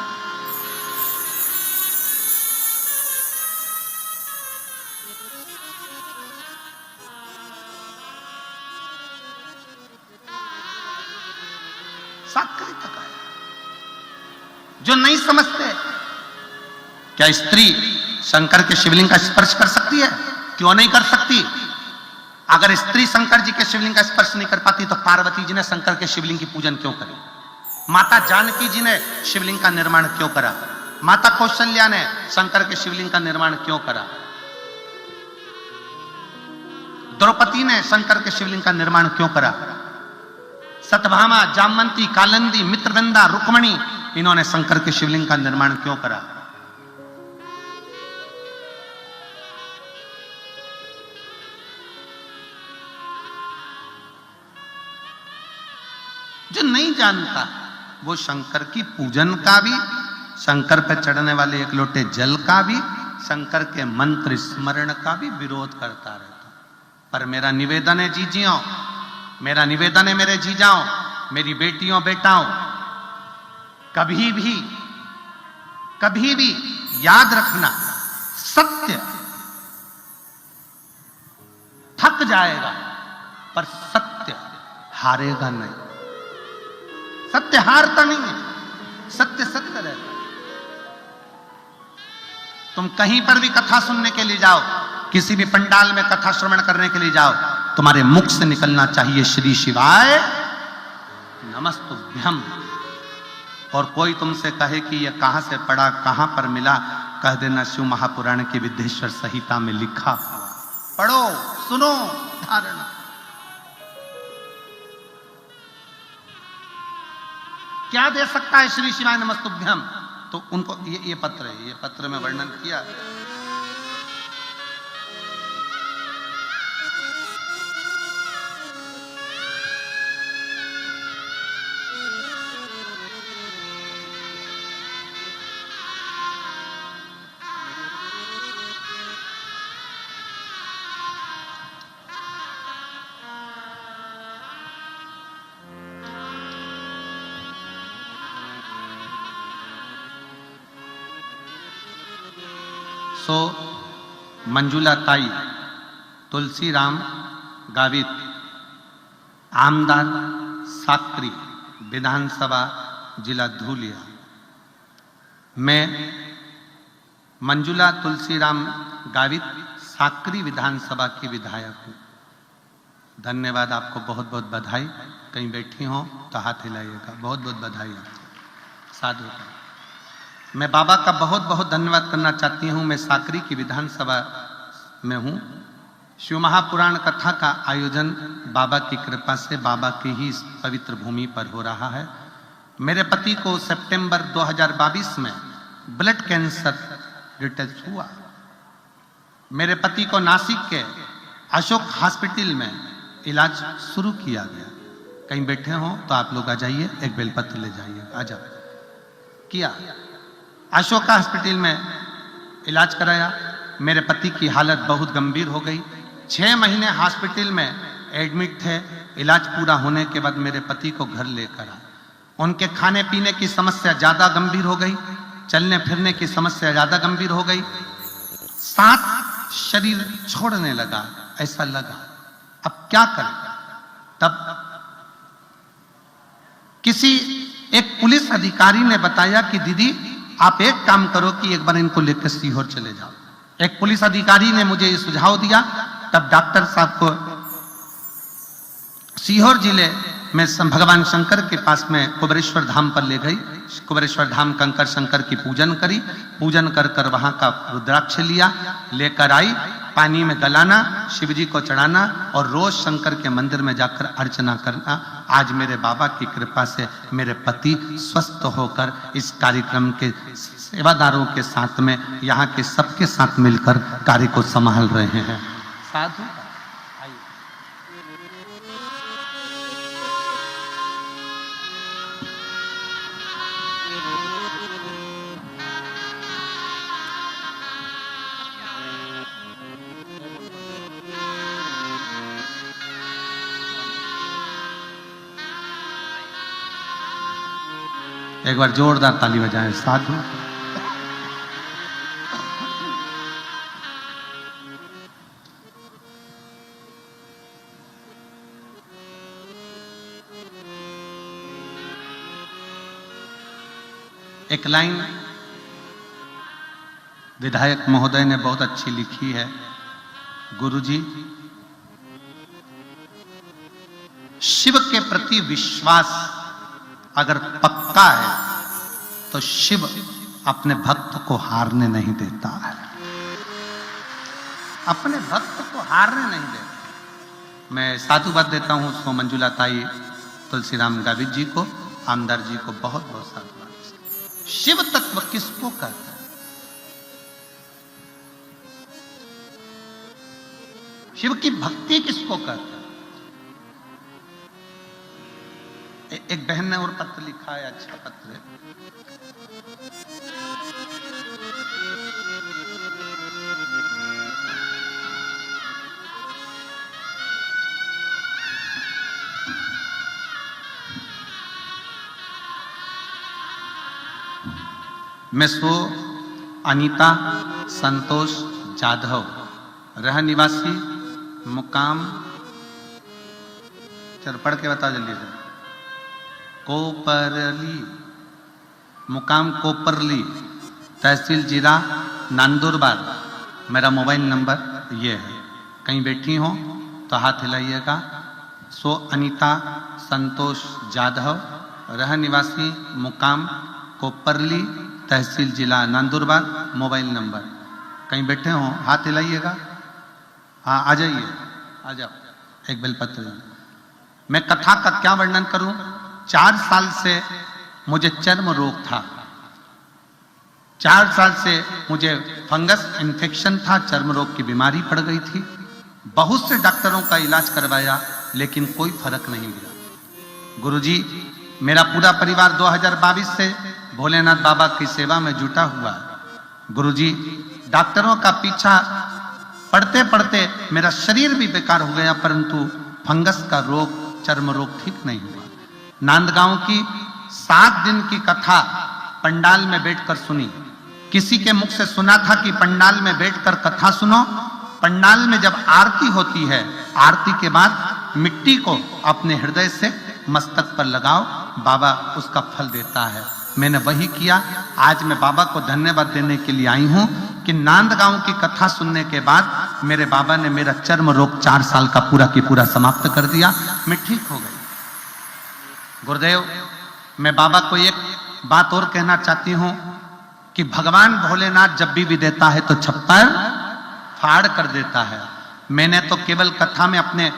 सांकरी तक आया। जो नहीं समझते, क्या स्त्री शंकर के शिवलिंग का स्पर्श कर सकती है? क्यों नहीं कर सकती? अगर स्त्री शंकर जी के शिवलिंग का स्पर्श नहीं कर पाती तो पार्वती जी ने शंकर के शिवलिंग की पूजन क्यों करी? माता जानकी जी ने शिवलिंग का निर्माण क्यों करा? माता कौशल्या ने शंकर के शिवलिंग का निर्माण क्यों करा? द्रौपदी ने शंकर के शिवलिंग का निर्माण क्यों करा? सतभामा, जामवंती, कालिंदी, मित्रवृंदा, रुक्मणी, इन्होंने शंकर के शिवलिंग का निर्माण क्यों करा? जो नहीं जानता वो शंकर की पूजन का भी, शंकर पर चढ़ने वाले एक लोटे जल का भी, शंकर के मंत्र स्मरण का भी विरोध करता रहता। पर मेरा निवेदन है जीजियों, मेरा निवेदन है मेरे जीजाओं, मेरी बेटियों बेटाओं, कभी भी याद रखना, सत्य थक जाएगा पर सत्य हारेगा नहीं। सत्य हारता नहीं है, सत्य सत्य रहता है। तुम कहीं पर भी कथा सुनने के लिए जाओ, किसी भी पंडाल में कथा श्रवण करने के लिए जाओ, तुम्हारे मुख से निकलना चाहिए श्री शिवाय नमस्तुभ्यम। और कोई तुमसे कहे कि यह कहां से पढ़ा, कहां पर मिला, कह देना शिव महापुराण की विद्येश्वर संहिता में लिखा हुआ। पढ़ो, सुनो, धारणा। क्या दे सकता है श्री शिवाय नमस्तुभ्यम? तो उनको ये पत्र है, ये पत्र में वर्णन किया। सो मंजुला ताई, तुलसीराम गावित, आमदार साकरी, विधानसभा जिला धूलिया। मैं मंजुला तुलसीराम गावित साकरी विधानसभा की विधायक हूँ। धन्यवाद, आपको बहुत बहुत बधाई। कहीं बैठी हो तो हाथ हिलाइएगा। बहुत बहुत बधाई आपको। साधु। मैं बाबा का बहुत बहुत धन्यवाद करना चाहती हूँ। मैं साकरी की विधानसभा में हूँ। शिव महापुराण कथा का आयोजन बाबा की कृपा से, बाबा की ही इस पवित्र भूमि पर हो रहा है। मेरे पति को सितंबर 2022 में ब्लड कैंसर डिटेक्ट हुआ। मेरे पति को नासिक के अशोक हॉस्पिटल में इलाज शुरू किया गया। कहीं बैठे हो तो आप लोग आ जाइए, एक बेलपत्र ले जाइए। आ जाओ। किया अशोका हॉस्पिटल में इलाज कराया। मेरे पति की हालत बहुत गंभीर हो गई। 6 महीने हॉस्पिटल में एडमिट थे। इलाज पूरा होने के बाद मेरे पति को घर लेकर आए। उनके खाने पीने की समस्या ज्यादा गंभीर हो गई, चलने फिरने की समस्या ज्यादा गंभीर हो गई। साथ शरीर छोड़ने लगा, ऐसा लगा। अब क्या करें? तब किसी एक पुलिस अधिकारी ने बताया कि दीदी आप एक काम करो कि एक बार इनको लेकर सीहोर चले जाओ। एक पुलिस अधिकारी ने मुझे ये सुझाव दिया। तब डॉक्टर साहब को सीहोर जिले में भगवान शंकर के पास में कुबेरेश्वर धाम पर ले गई। कुबेरेश्वर धाम कंकर शंकर की पूजन करी। पूजन कर कर वहां का रुद्राक्ष लिया, लेकर आई। पानी में गलाना, शिवजी को चढ़ाना और रोज शंकर के मंदिर में जाकर अर्चना करना। आज मेरे बाबा की कृपा से मेरे पति स्वस्थ होकर इस कार्यक्रम के सेवादारों के साथ में, यहाँ के सबके साथ मिलकर कार्य को संभाल रहे हैं। साधु एक बार जोरदार ताली बजाएं। साधु एक लाइन विधायक महोदय ने बहुत अच्छी लिखी है। गुरुजी, शिव के प्रति विश्वास अगर पक्का है तो शिव अपने भक्त को हारने नहीं देता है। अपने भक्त को हारने नहीं देता। मैं साधुवाद देता हूं सो मंजुला ताई, तुलसीराम गावित जी को, आमदार जी को बहुत बहुत साधुवाद। शिव तत्व किसको कहता है? शिव की भक्ति किसको कहता है? एक बहन ने और पत्र लिखा है, अच्छा पत्र है। मैं सो अनीता संतोष जाधव, रह निवासी मुकाम, चल पढ़ के बता जल्दी से, कोपरली, मुकाम कोपरली, तहसील जिला नंदुरबार। मेरा मोबाइल नंबर ये है, कहीं बैठी हो तो हाथ हिलाइएगा। सो अनीता संतोष जाधव, रह निवासी मुकाम कोपरली, तहसील जिला नंदुरबार। मोबाइल नंबर, कहीं बैठे हो हाथ हिलाइएगा। हाँ आ जाइए, आ जाओ, एक बेलपत्र। मैं कथा का क्या वर्णन करूं। 4 साल से मुझे चर्म रोग था, 4 साल से मुझे फंगस इन्फेक्शन था, चर्म रोग की बीमारी पड़ गई थी। बहुत से डॉक्टरों का इलाज करवाया लेकिन कोई फर्क नहीं मिला। गुरुजी, मेरा पूरा परिवार 2022 से भोलेनाथ बाबा की सेवा में जुटा हुआ है। गुरुजी, डॉक्टरों का पीछा पढ़ते पढ़ते मेरा शरीर भी बेकार हो गया, परंतु फंगस का रोग, चर्म रोग ठीक नहीं हुआ। नांदगांव की 7 दिन की कथा पंडाल में बैठकर सुनी। किसी के मुख से सुना था कि पंडाल में बैठकर कथा सुनो। पंडाल में जब आरती होती है, आरती के बाद मिट्टी को अपने हृदय से मस्तक पर लगाओ, बाबा उसका फल देता है। मैंने वही किया। आज मैं बाबा को धन्यवाद देने के लिए आई हूं कि नांदगांव की कथा सुनने के बाद मेरे बाबा ने मेरा चर्म रोग 4 साल का पूरा की पूरा समाप्त कर दिया, मैं ठीक हो गई। गुरुदेव, मैं बाबा को एक बात और कहना चाहती हूं कि भगवान भोलेनाथ जब भी देता है तो छप्पर फाड़ कर देता है। मैंने तो केवल कथा में अपने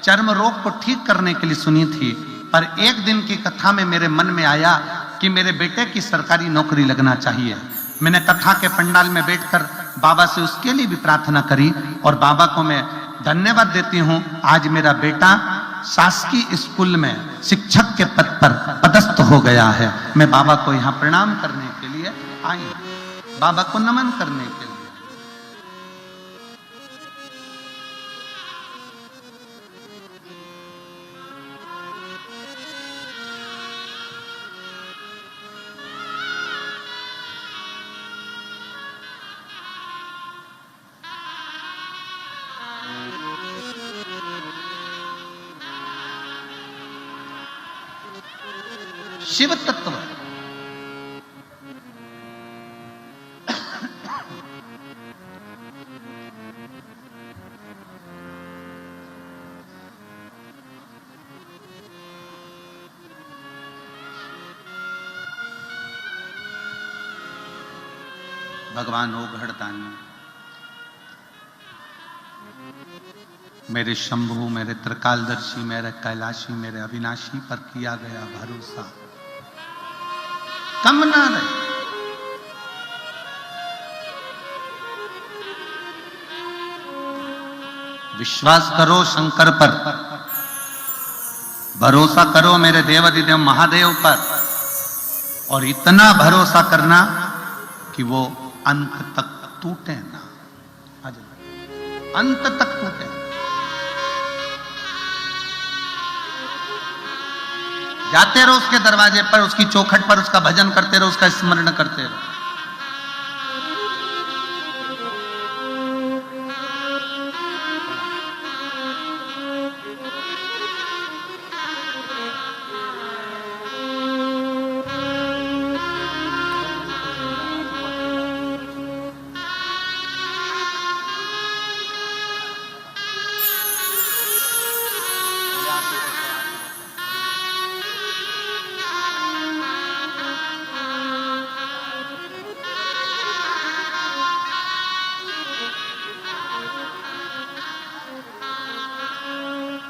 चर्म रोग को ठीक करने के लिए सुनी थी, पर एक दिन की कथा में मेरे मन में आया कि मेरे बेटे की सरकारी नौकरी लगना चाहिए। मैंने कथा के पंडाल में बैठकर बाबा से उसके लिए भी प्रार्थना करी और बाबा को मैं धन्यवाद देती हूं। आज मेरा बेटा शासकीय स्कूल में शिक्षक के पद पर पदस्थ हो गया है। मैं बाबा को यहां प्रणाम करने के लिए आई हूं, बाबा को नमन करने के लिए। शिव तत्व भगवान ओघड़दानी, मेरे शंभु, मेरे त्रिकालदर्शी, मेरे कैलाशी, मेरे अविनाशी पर किया गया भरोसा कम ना रहे। विश्वास करो शंकर पर, भरोसा करो मेरे देवाधिदेव महादेव पर, और इतना भरोसा करना कि वो अंत तक टूटे ना, अंत तक टूटे। जाते रहो उसके दरवाजे पर, उसकी चौखट पर, उसका भजन करते रहो, उसका स्मरण करते रहो।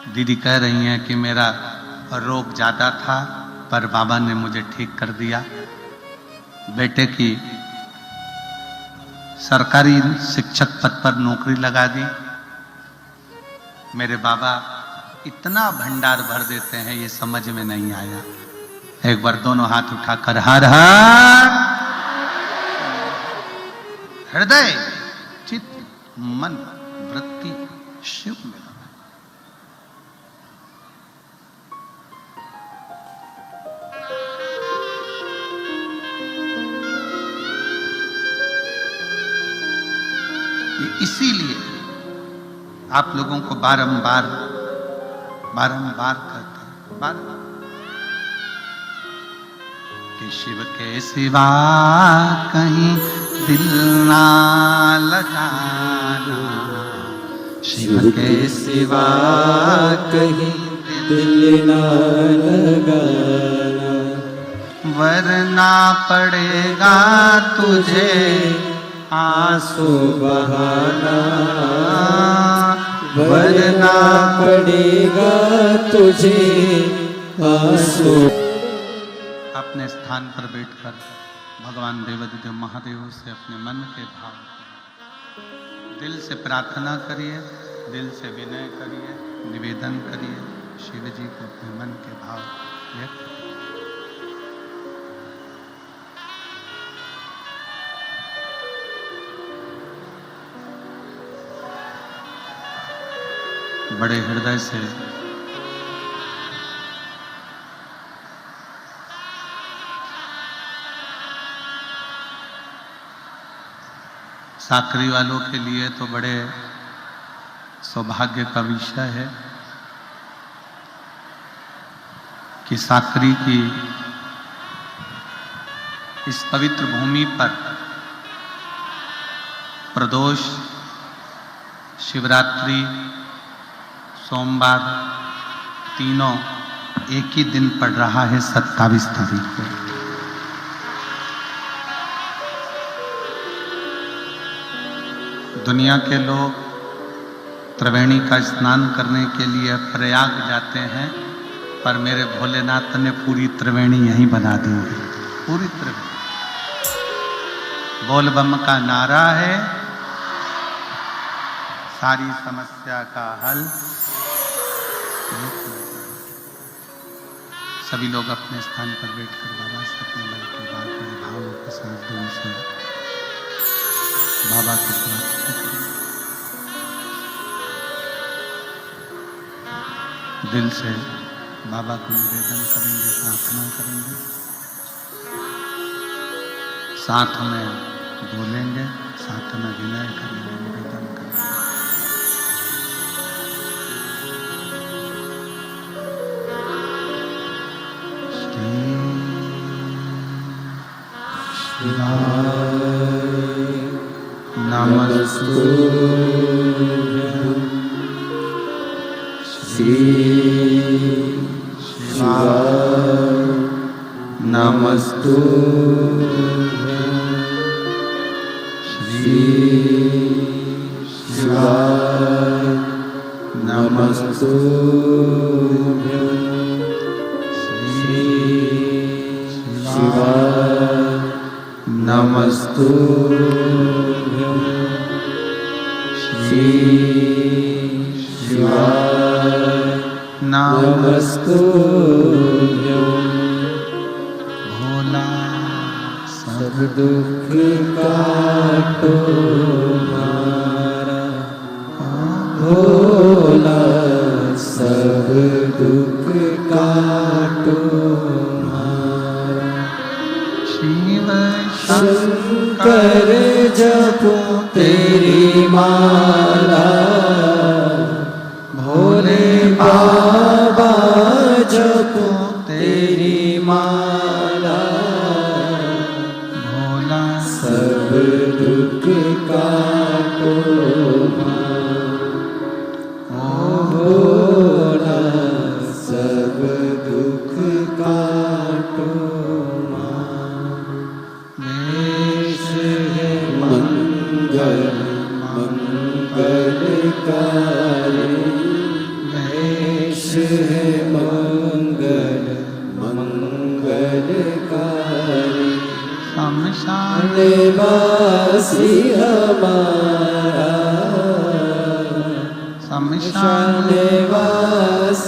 दीदी कह रही हैं कि मेरा रोग ज्यादा था पर बाबा ने मुझे ठीक कर दिया। बेटे की सरकारी शिक्षक पद पर नौकरी लगा दी। मेरे बाबा इतना भंडार भर देते हैं, ये समझ में नहीं आया। एक बार दोनों हाथ उठाकर हर हर हृदय चित्त मन वृत्ति शिव में लगा। इसीलिए आप लोगों को बारंबार कहता है, बारंबार कि शिव के सिवा कहीं दिल ना लगाना, शिव के सिवा कहीं दिल ना लगाना, वरना पड़ेगा तुझे आंसू बहाना, वरना पड़ेगा तुझे आंसू। अपने स्थान पर बैठकर भगवान देवाधिदेव महादेव से अपने मन के भाव दिल से प्रार्थना करिए, दिल से विनय करिए, निवेदन करिए, शिव जी को अपने मन के भाव व्यक्त। बड़े हृदय से साकरी वालों के लिए तो बड़े सौभाग्य का विषय है कि साकरी की इस पवित्र भूमि पर प्रदोष, शिवरात्रि, सोमवार तीनों एक ही दिन पड़ रहा है, 27 तारीख को। दुनिया के लोग त्रिवेणी का स्नान करने के लिए प्रयाग जाते हैं, पर मेरे भोलेनाथ ने पूरी त्रिवेणी यहीं बना दी है, पूरी त्रिवेणी। बोल बम का नारा है, सारी समस्या का हल। सभी लोग अपने स्थान पर बैठकर बाबा से अपने मन के बात बड़े भावों के साथ दिल से बाबा की प्रार्थना करें, दिल से बाबा को निवेदन करेंगे, प्रार्थना करेंगे, साथ में बोलेंगे, साथ में विनय करेंगे, निवेदन करेंगे। नमस्तु श्री शिवाय, नमस्तु श्री शिवाय, नमस्तु श्री शिवाय, नमस्तु श्री शिवाय, नमस्तु भोला सब दुख काटो मारा, भोला सब दुख काटो मारा। शिव शंकर जपो तेरी माला, भोले बाबा जपो तेरी माला, भोला सब दुख काटो ओ भोला सब दुख काटो। वेश है मंगल मंगलकारी, वेश है मंगल मंगलकारी। शमशान निवासी हमारा, शमशान निवासी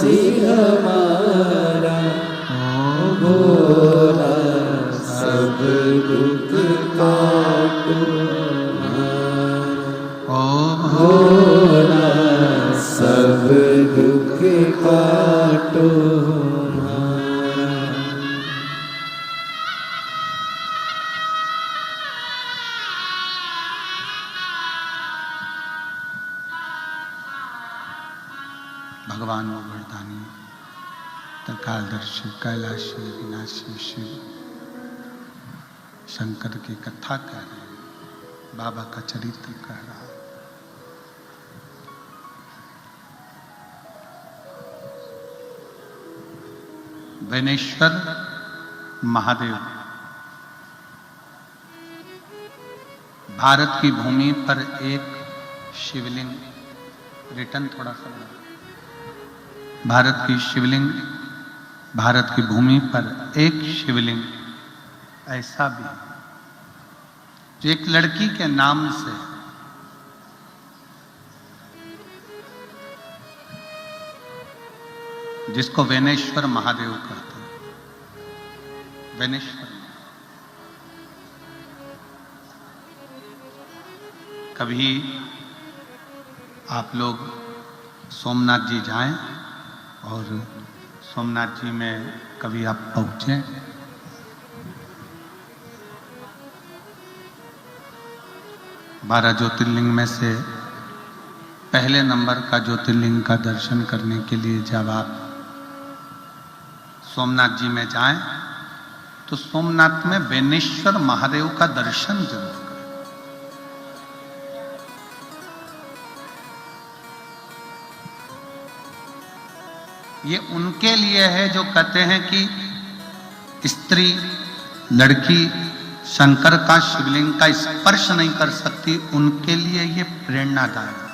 भगवान गोवर्धनी त्रिकालदर्शी कैलाशी विनाशी शिव शंकर की कथा कह रहे हैं, बाबा का चरित्र कह रहा है। वैनेश्वर महादेव भारत की भूमि पर एक शिवलिंग, रिटर्न थोड़ा सा भारत की शिवलिंग, भारत की भूमि पर एक शिवलिंग ऐसा भी जो एक लड़की के नाम से जिसको वैनेश्वर महादेव कहते हैं। वैनेश्वर कभी आप लोग सोमनाथ जी जाएं और सोमनाथ जी में कभी आप पहुंचे, 12 ज्योतिर्लिंग में से पहले नंबर का ज्योतिर्लिंग का दर्शन करने के लिए जब आप सोमनाथ जी में जाएं तो सोमनाथ में वैनेश्वर महादेव का दर्शन जरूर करें। ये उनके लिए है जो कहते हैं कि स्त्री लड़की शंकर का शिवलिंग का स्पर्श नहीं कर सकती, उनके लिए ये प्रेरणादायक है।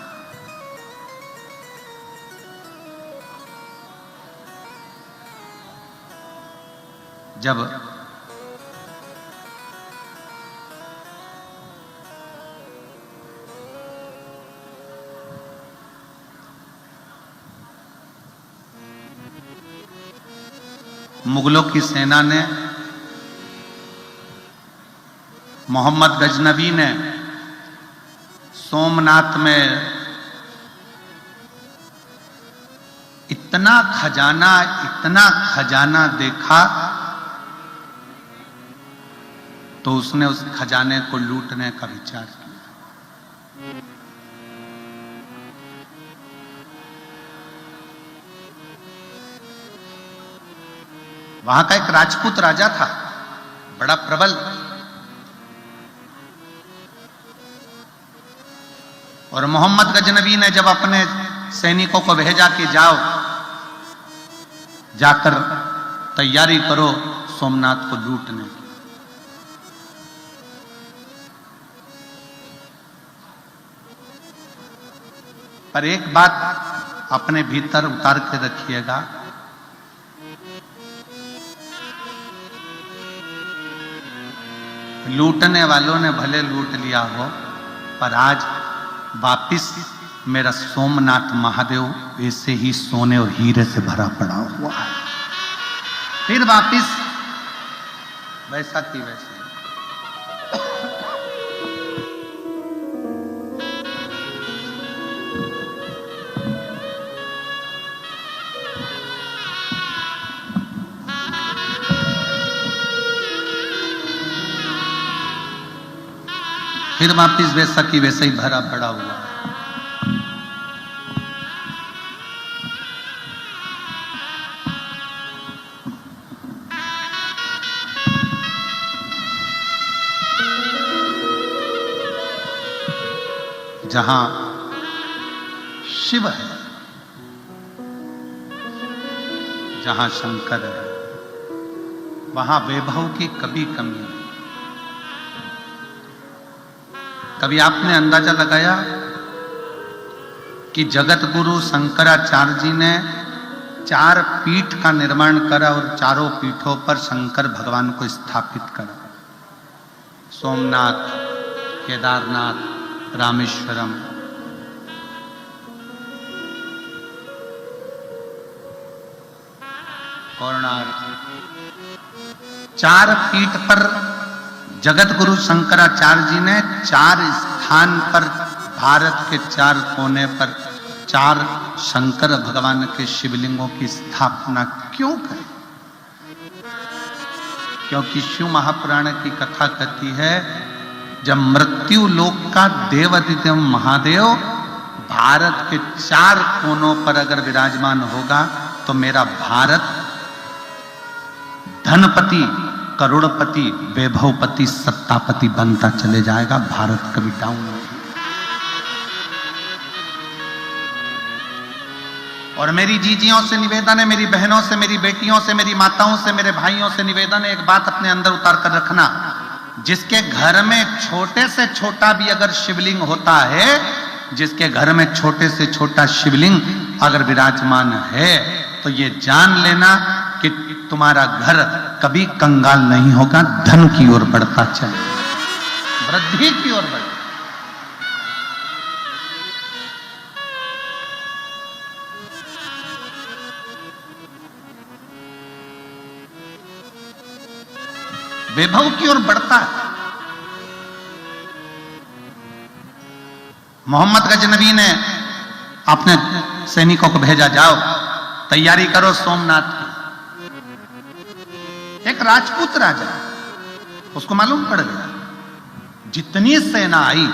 जब मुगलों की सेना ने, मोहम्मद गजनबी ने सोमनाथ में इतना खजाना देखा तो उसने उस खजाने को लूटने का विचार किया। वहां का एक राजपूत राजा था, बड़ा प्रबल, और मोहम्मद गजनबी ने जब अपने सैनिकों को भेजा कि जाओ, जाकर तैयारी करो सोमनाथ को लूटने की। पर एक बात अपने भीतर उतार के रखिएगा, लूटने वालों ने भले लूट लिया हो, पर आज वापिस मेरा सोमनाथ महादेव ऐसे ही सोने और हीरे से भरा पड़ा हुआ है। फिर वापिस वैसा की वैसे। फिर वापिस वैसा की वैसा ही भरा पड़ा हुआ। जहां शिव है, जहां शंकर है, वहां वैभव की कभी कमी नहीं। कभी आपने अंदाजा लगाया कि जगत गुरु शंकराचार्य जी ने 4 पीठ का निर्माण करा और चारों पीठों पर शंकर भगवान को स्थापित करा। सोमनाथ, केदारनाथ, रामेश्वरम। कोणार्क, 4 पीठ पर जगत गुरु शंकराचार्य जी ने 4 स्थान पर, भारत के 4 कोने पर 4 शंकर भगवान के शिवलिंगों की स्थापना क्यों करी? क्योंकि शिव महापुराण की कथा कहती है, जब मृत्यु लोक का देवादिदेव महादेव भारत के 4 कोनों पर अगर विराजमान होगा तो मेरा भारत धनपति, करोड़पति, वैभवपति, सत्तापति बनता चले जाएगा। भारत कभी डाउन नहीं। और मेरी जीजियों से निवेदन है, मेरी बहनों से, मेरी बेटियों से, मेरी माताओं से, मेरे भाइयों से निवेदन है, एक बात अपने अंदर उतार कर रखना। जिसके घर में छोटे से छोटा भी अगर शिवलिंग होता है, जिसके घर में छोटे से छोटा शिवलिंग अगर विराजमान है, तो ये जान लेना कि तुम्हारा घर कभी कंगाल नहीं होगा, धन की ओर बढ़ता चले, वृद्धि की ओर बढ़े। वैभव की ओर बढ़ता है। मोहम्मद गजनबी ने अपने सैनिकों को भेजा, जाओ तैयारी करो सोमनाथ की। एक राजपूत राजा, उसको मालूम पड़ गया जितनी सेना आई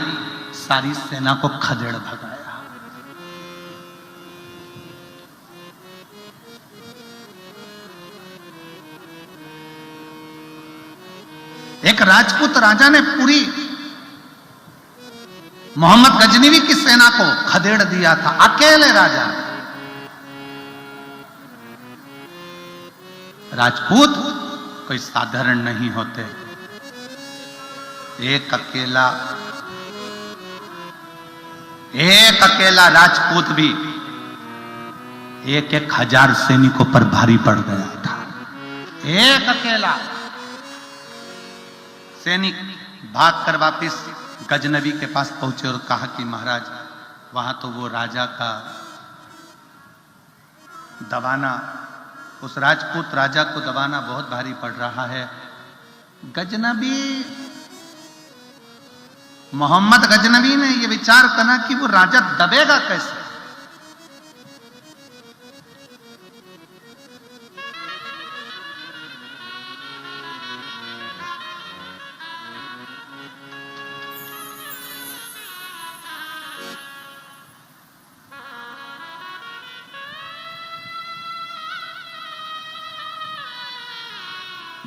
सारी सेना को खदेड़ भगाया। एक राजपूत राजा ने पूरी मोहम्मद गजनवी की सेना को खदेड़ दिया था, अकेले राजा। राजपूत कोई साधारण नहीं होते। एक अकेला राजपूत भी 1,000 सैनिकों पर भारी पड़ गया था। एक अकेला सैनिक भागकर वापिस गजनबी के पास पहुंचे और कहा कि महाराज, वहां तो वो राजा का दबाना, उस राजपूत राजा को दबाना बहुत भारी पड़ रहा है। गजनबी, मोहम्मद गजनबी ने यह विचार करा कि वो राजा दबेगा कैसे।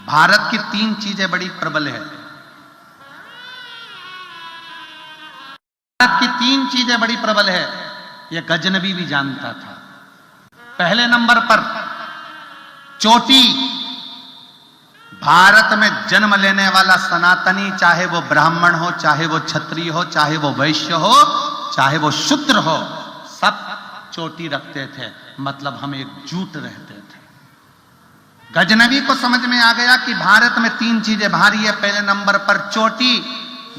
भारत की 3 चीजें बड़ी प्रबल है। भारत की 3 चीजें बड़ी प्रबल है, यह गजनबी भी जानता था। पहले नंबर पर चोटी। भारत में जन्म लेने वाला सनातनी, चाहे वो ब्राह्मण हो, चाहे वो क्षत्रिय हो, चाहे वो वैश्य हो, चाहे वो शूद्र हो, सब चोटी रखते थे, मतलब हम एकजुट रहते थे। गजनबी को समझ में आ गया कि भारत में 3 चीजें भारी है। पहले नंबर पर चोटी,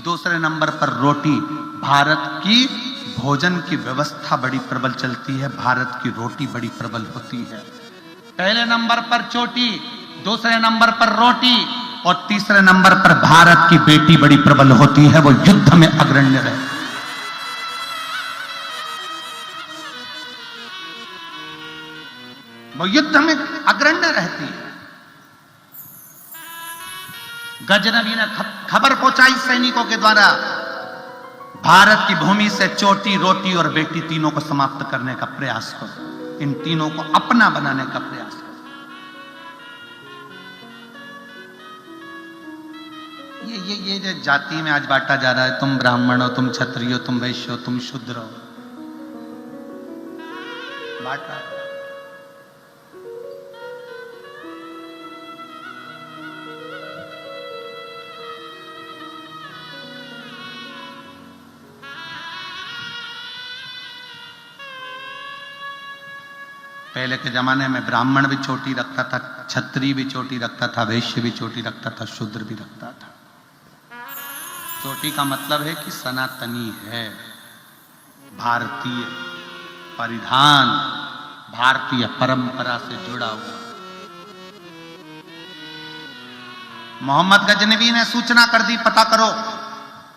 दूसरे नंबर पर रोटी। भारत की भोजन की व्यवस्था बड़ी प्रबल चलती है, भारत की रोटी बड़ी प्रबल होती है। पहले नंबर पर चोटी, दूसरे नंबर पर रोटी और तीसरे नंबर पर भारत की बेटी बड़ी प्रबल होती है, वो युद्ध में अग्रण्य रहे। वो युद्ध में अग्रण्य रहती है। गजनबी ने खबर पहुंचाई सैनिकों के द्वारा, भारत की भूमि से चोटी, रोटी और बेटी तीनों को समाप्त करने का प्रयास करो, इन तीनों को अपना बनाने का प्रयास करो। ये जो जाति में आज बांटा जा रहा है, तुम ब्राह्मण हो, तुम क्षत्रिय हो, तुम वैश्य हो, तुम शूद्र हो, बांटा। पहले के जमाने में ब्राह्मण भी चोटी रखता था, क्षत्रिय भी चोटी रखता था, वैश्य भी चोटी रखता था, शूद्र भी रखता था। चोटी का मतलब है कि सनातनी है, भारतीय परिधान, भारतीय परंपरा से जुड़ा हुआ। मोहम्मद गजनवी ने सूचना कर दी, पता करो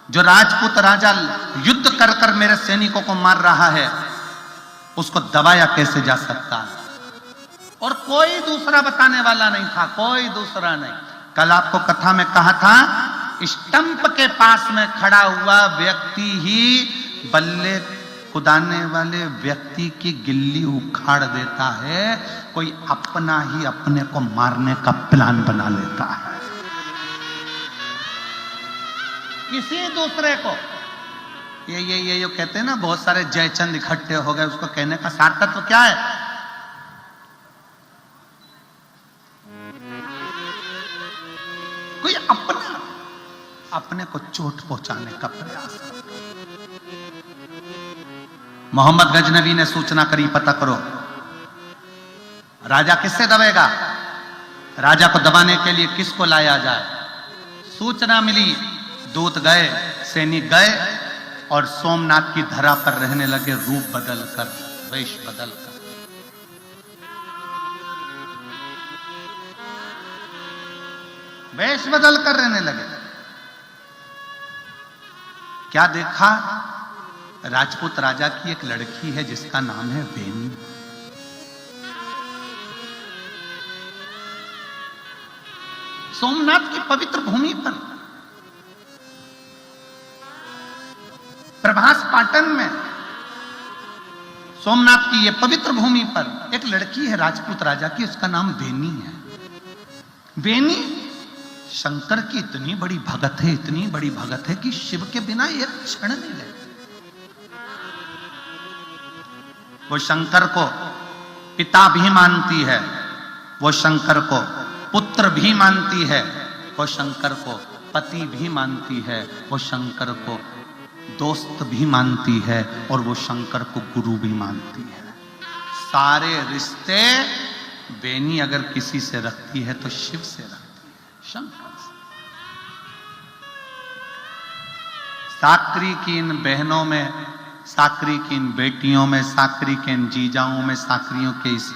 जो राजपूत राजा युद्ध कर कर मेरे सैनिकों को मार रहा है, उसको दबाया कैसे जा सकता है। और कोई दूसरा बताने वाला नहीं था, कोई दूसरा नहीं। कल आपको कथा में कहा था, स्टंप के पास में खड़ा हुआ व्यक्ति ही बल्ले खुदाने वाले व्यक्ति की गिल्ली उखाड़ देता है, कोई अपना ही अपने को मारने का प्लान बना लेता है। किसी दूसरे को ये कहते हैं ना, बहुत सारे जयचंद इकट्ठे हो गए, उसको कहने का सार्थक क्या है? कोई अपने को चोट पहुंचाने का प्रयास। मोहम्मद गजनवी ने सूचना करी, पता करो राजा किससे दबेगा, राजा को दबाने के लिए किसको लाया जाए। सूचना मिली, दूत गए, सैनिक गए और सोमनाथ की धरा पर रहने लगे, रूप बदलकर, वेश बदलकर। वेश बदलकर रहने लगे। क्या देखा? राजपूत राजा की एक लड़की है जिसका नाम है बेनी। सोमनाथ की पवित्र भूमि पर, प्रभास पाटन में, सोमनाथ की यह पवित्र भूमि पर एक लड़की है राजपूत राजा की, उसका नाम बेनी है। बेनी शंकर की इतनी बड़ी भगत है, इतनी बड़ी भगत है कि शिव के बिना एक क्षण नहीं रहती। वो शंकर को पिता भी मानती है, वो शंकर को पुत्र भी मानती है, वो शंकर को पति भी मानती है, वो शंकर को दोस्त भी मानती है और वो शंकर को गुरु भी मानती है। सारे रिश्ते बेनी अगर किसी से रखती है तो शिव से रखती है, शंकर से। साकरी की इन बहनों में, साकरी की इन बेटियों में, साकरी के इन जीजाओं में, साकरियों के इस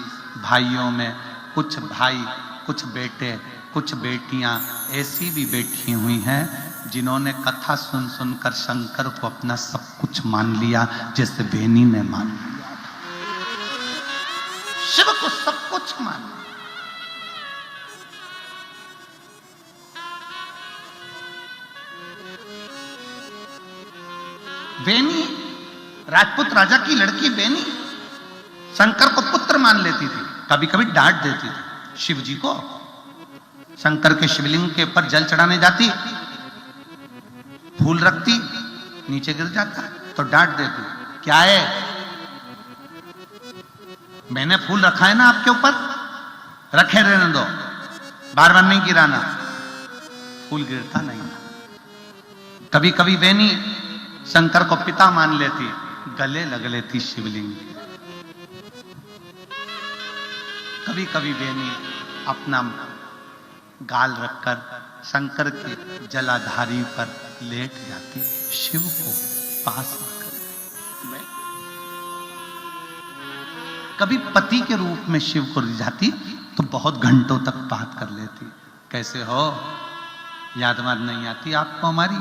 भाइयों में, कुछ भाई, कुछ बेटे, कुछ बेटियां ऐसी भी बैठी हुई हैं जिन्होंने कथा सुन सुनकर शंकर को अपना सब कुछ मान लिया, जैसे बेनी ने मान लिया, शिव को सब कुछ मान लिया। बेनी, राजपूत राजा की लड़की बेनी शंकर को पुत्र मान लेती थी, कभी कभी डांट देती थी शिव जी को। शंकर के शिवलिंग के ऊपर जल चढ़ाने जाती, फूल रखती, नीचे गिर जाता तो डांट देती, क्या है, मैंने फूल रखा है ना आपके ऊपर, रखे रहने दो, बार बार नहीं गिराना। फूल गिरता नहीं। कभी कभी बेनी शंकर को पिता मान लेती, गले लग लेती शिवलिंग। कभी कभी बेनी अपना गाल रखकर शंकर के जलाधारी पर लेट जाती, शिव को पास आकर। कभी पति के रूप में शिव को रिझाती तो बहुत घंटों तक बात कर लेती, कैसे हो, याद वाद नहीं आती आपको हमारी?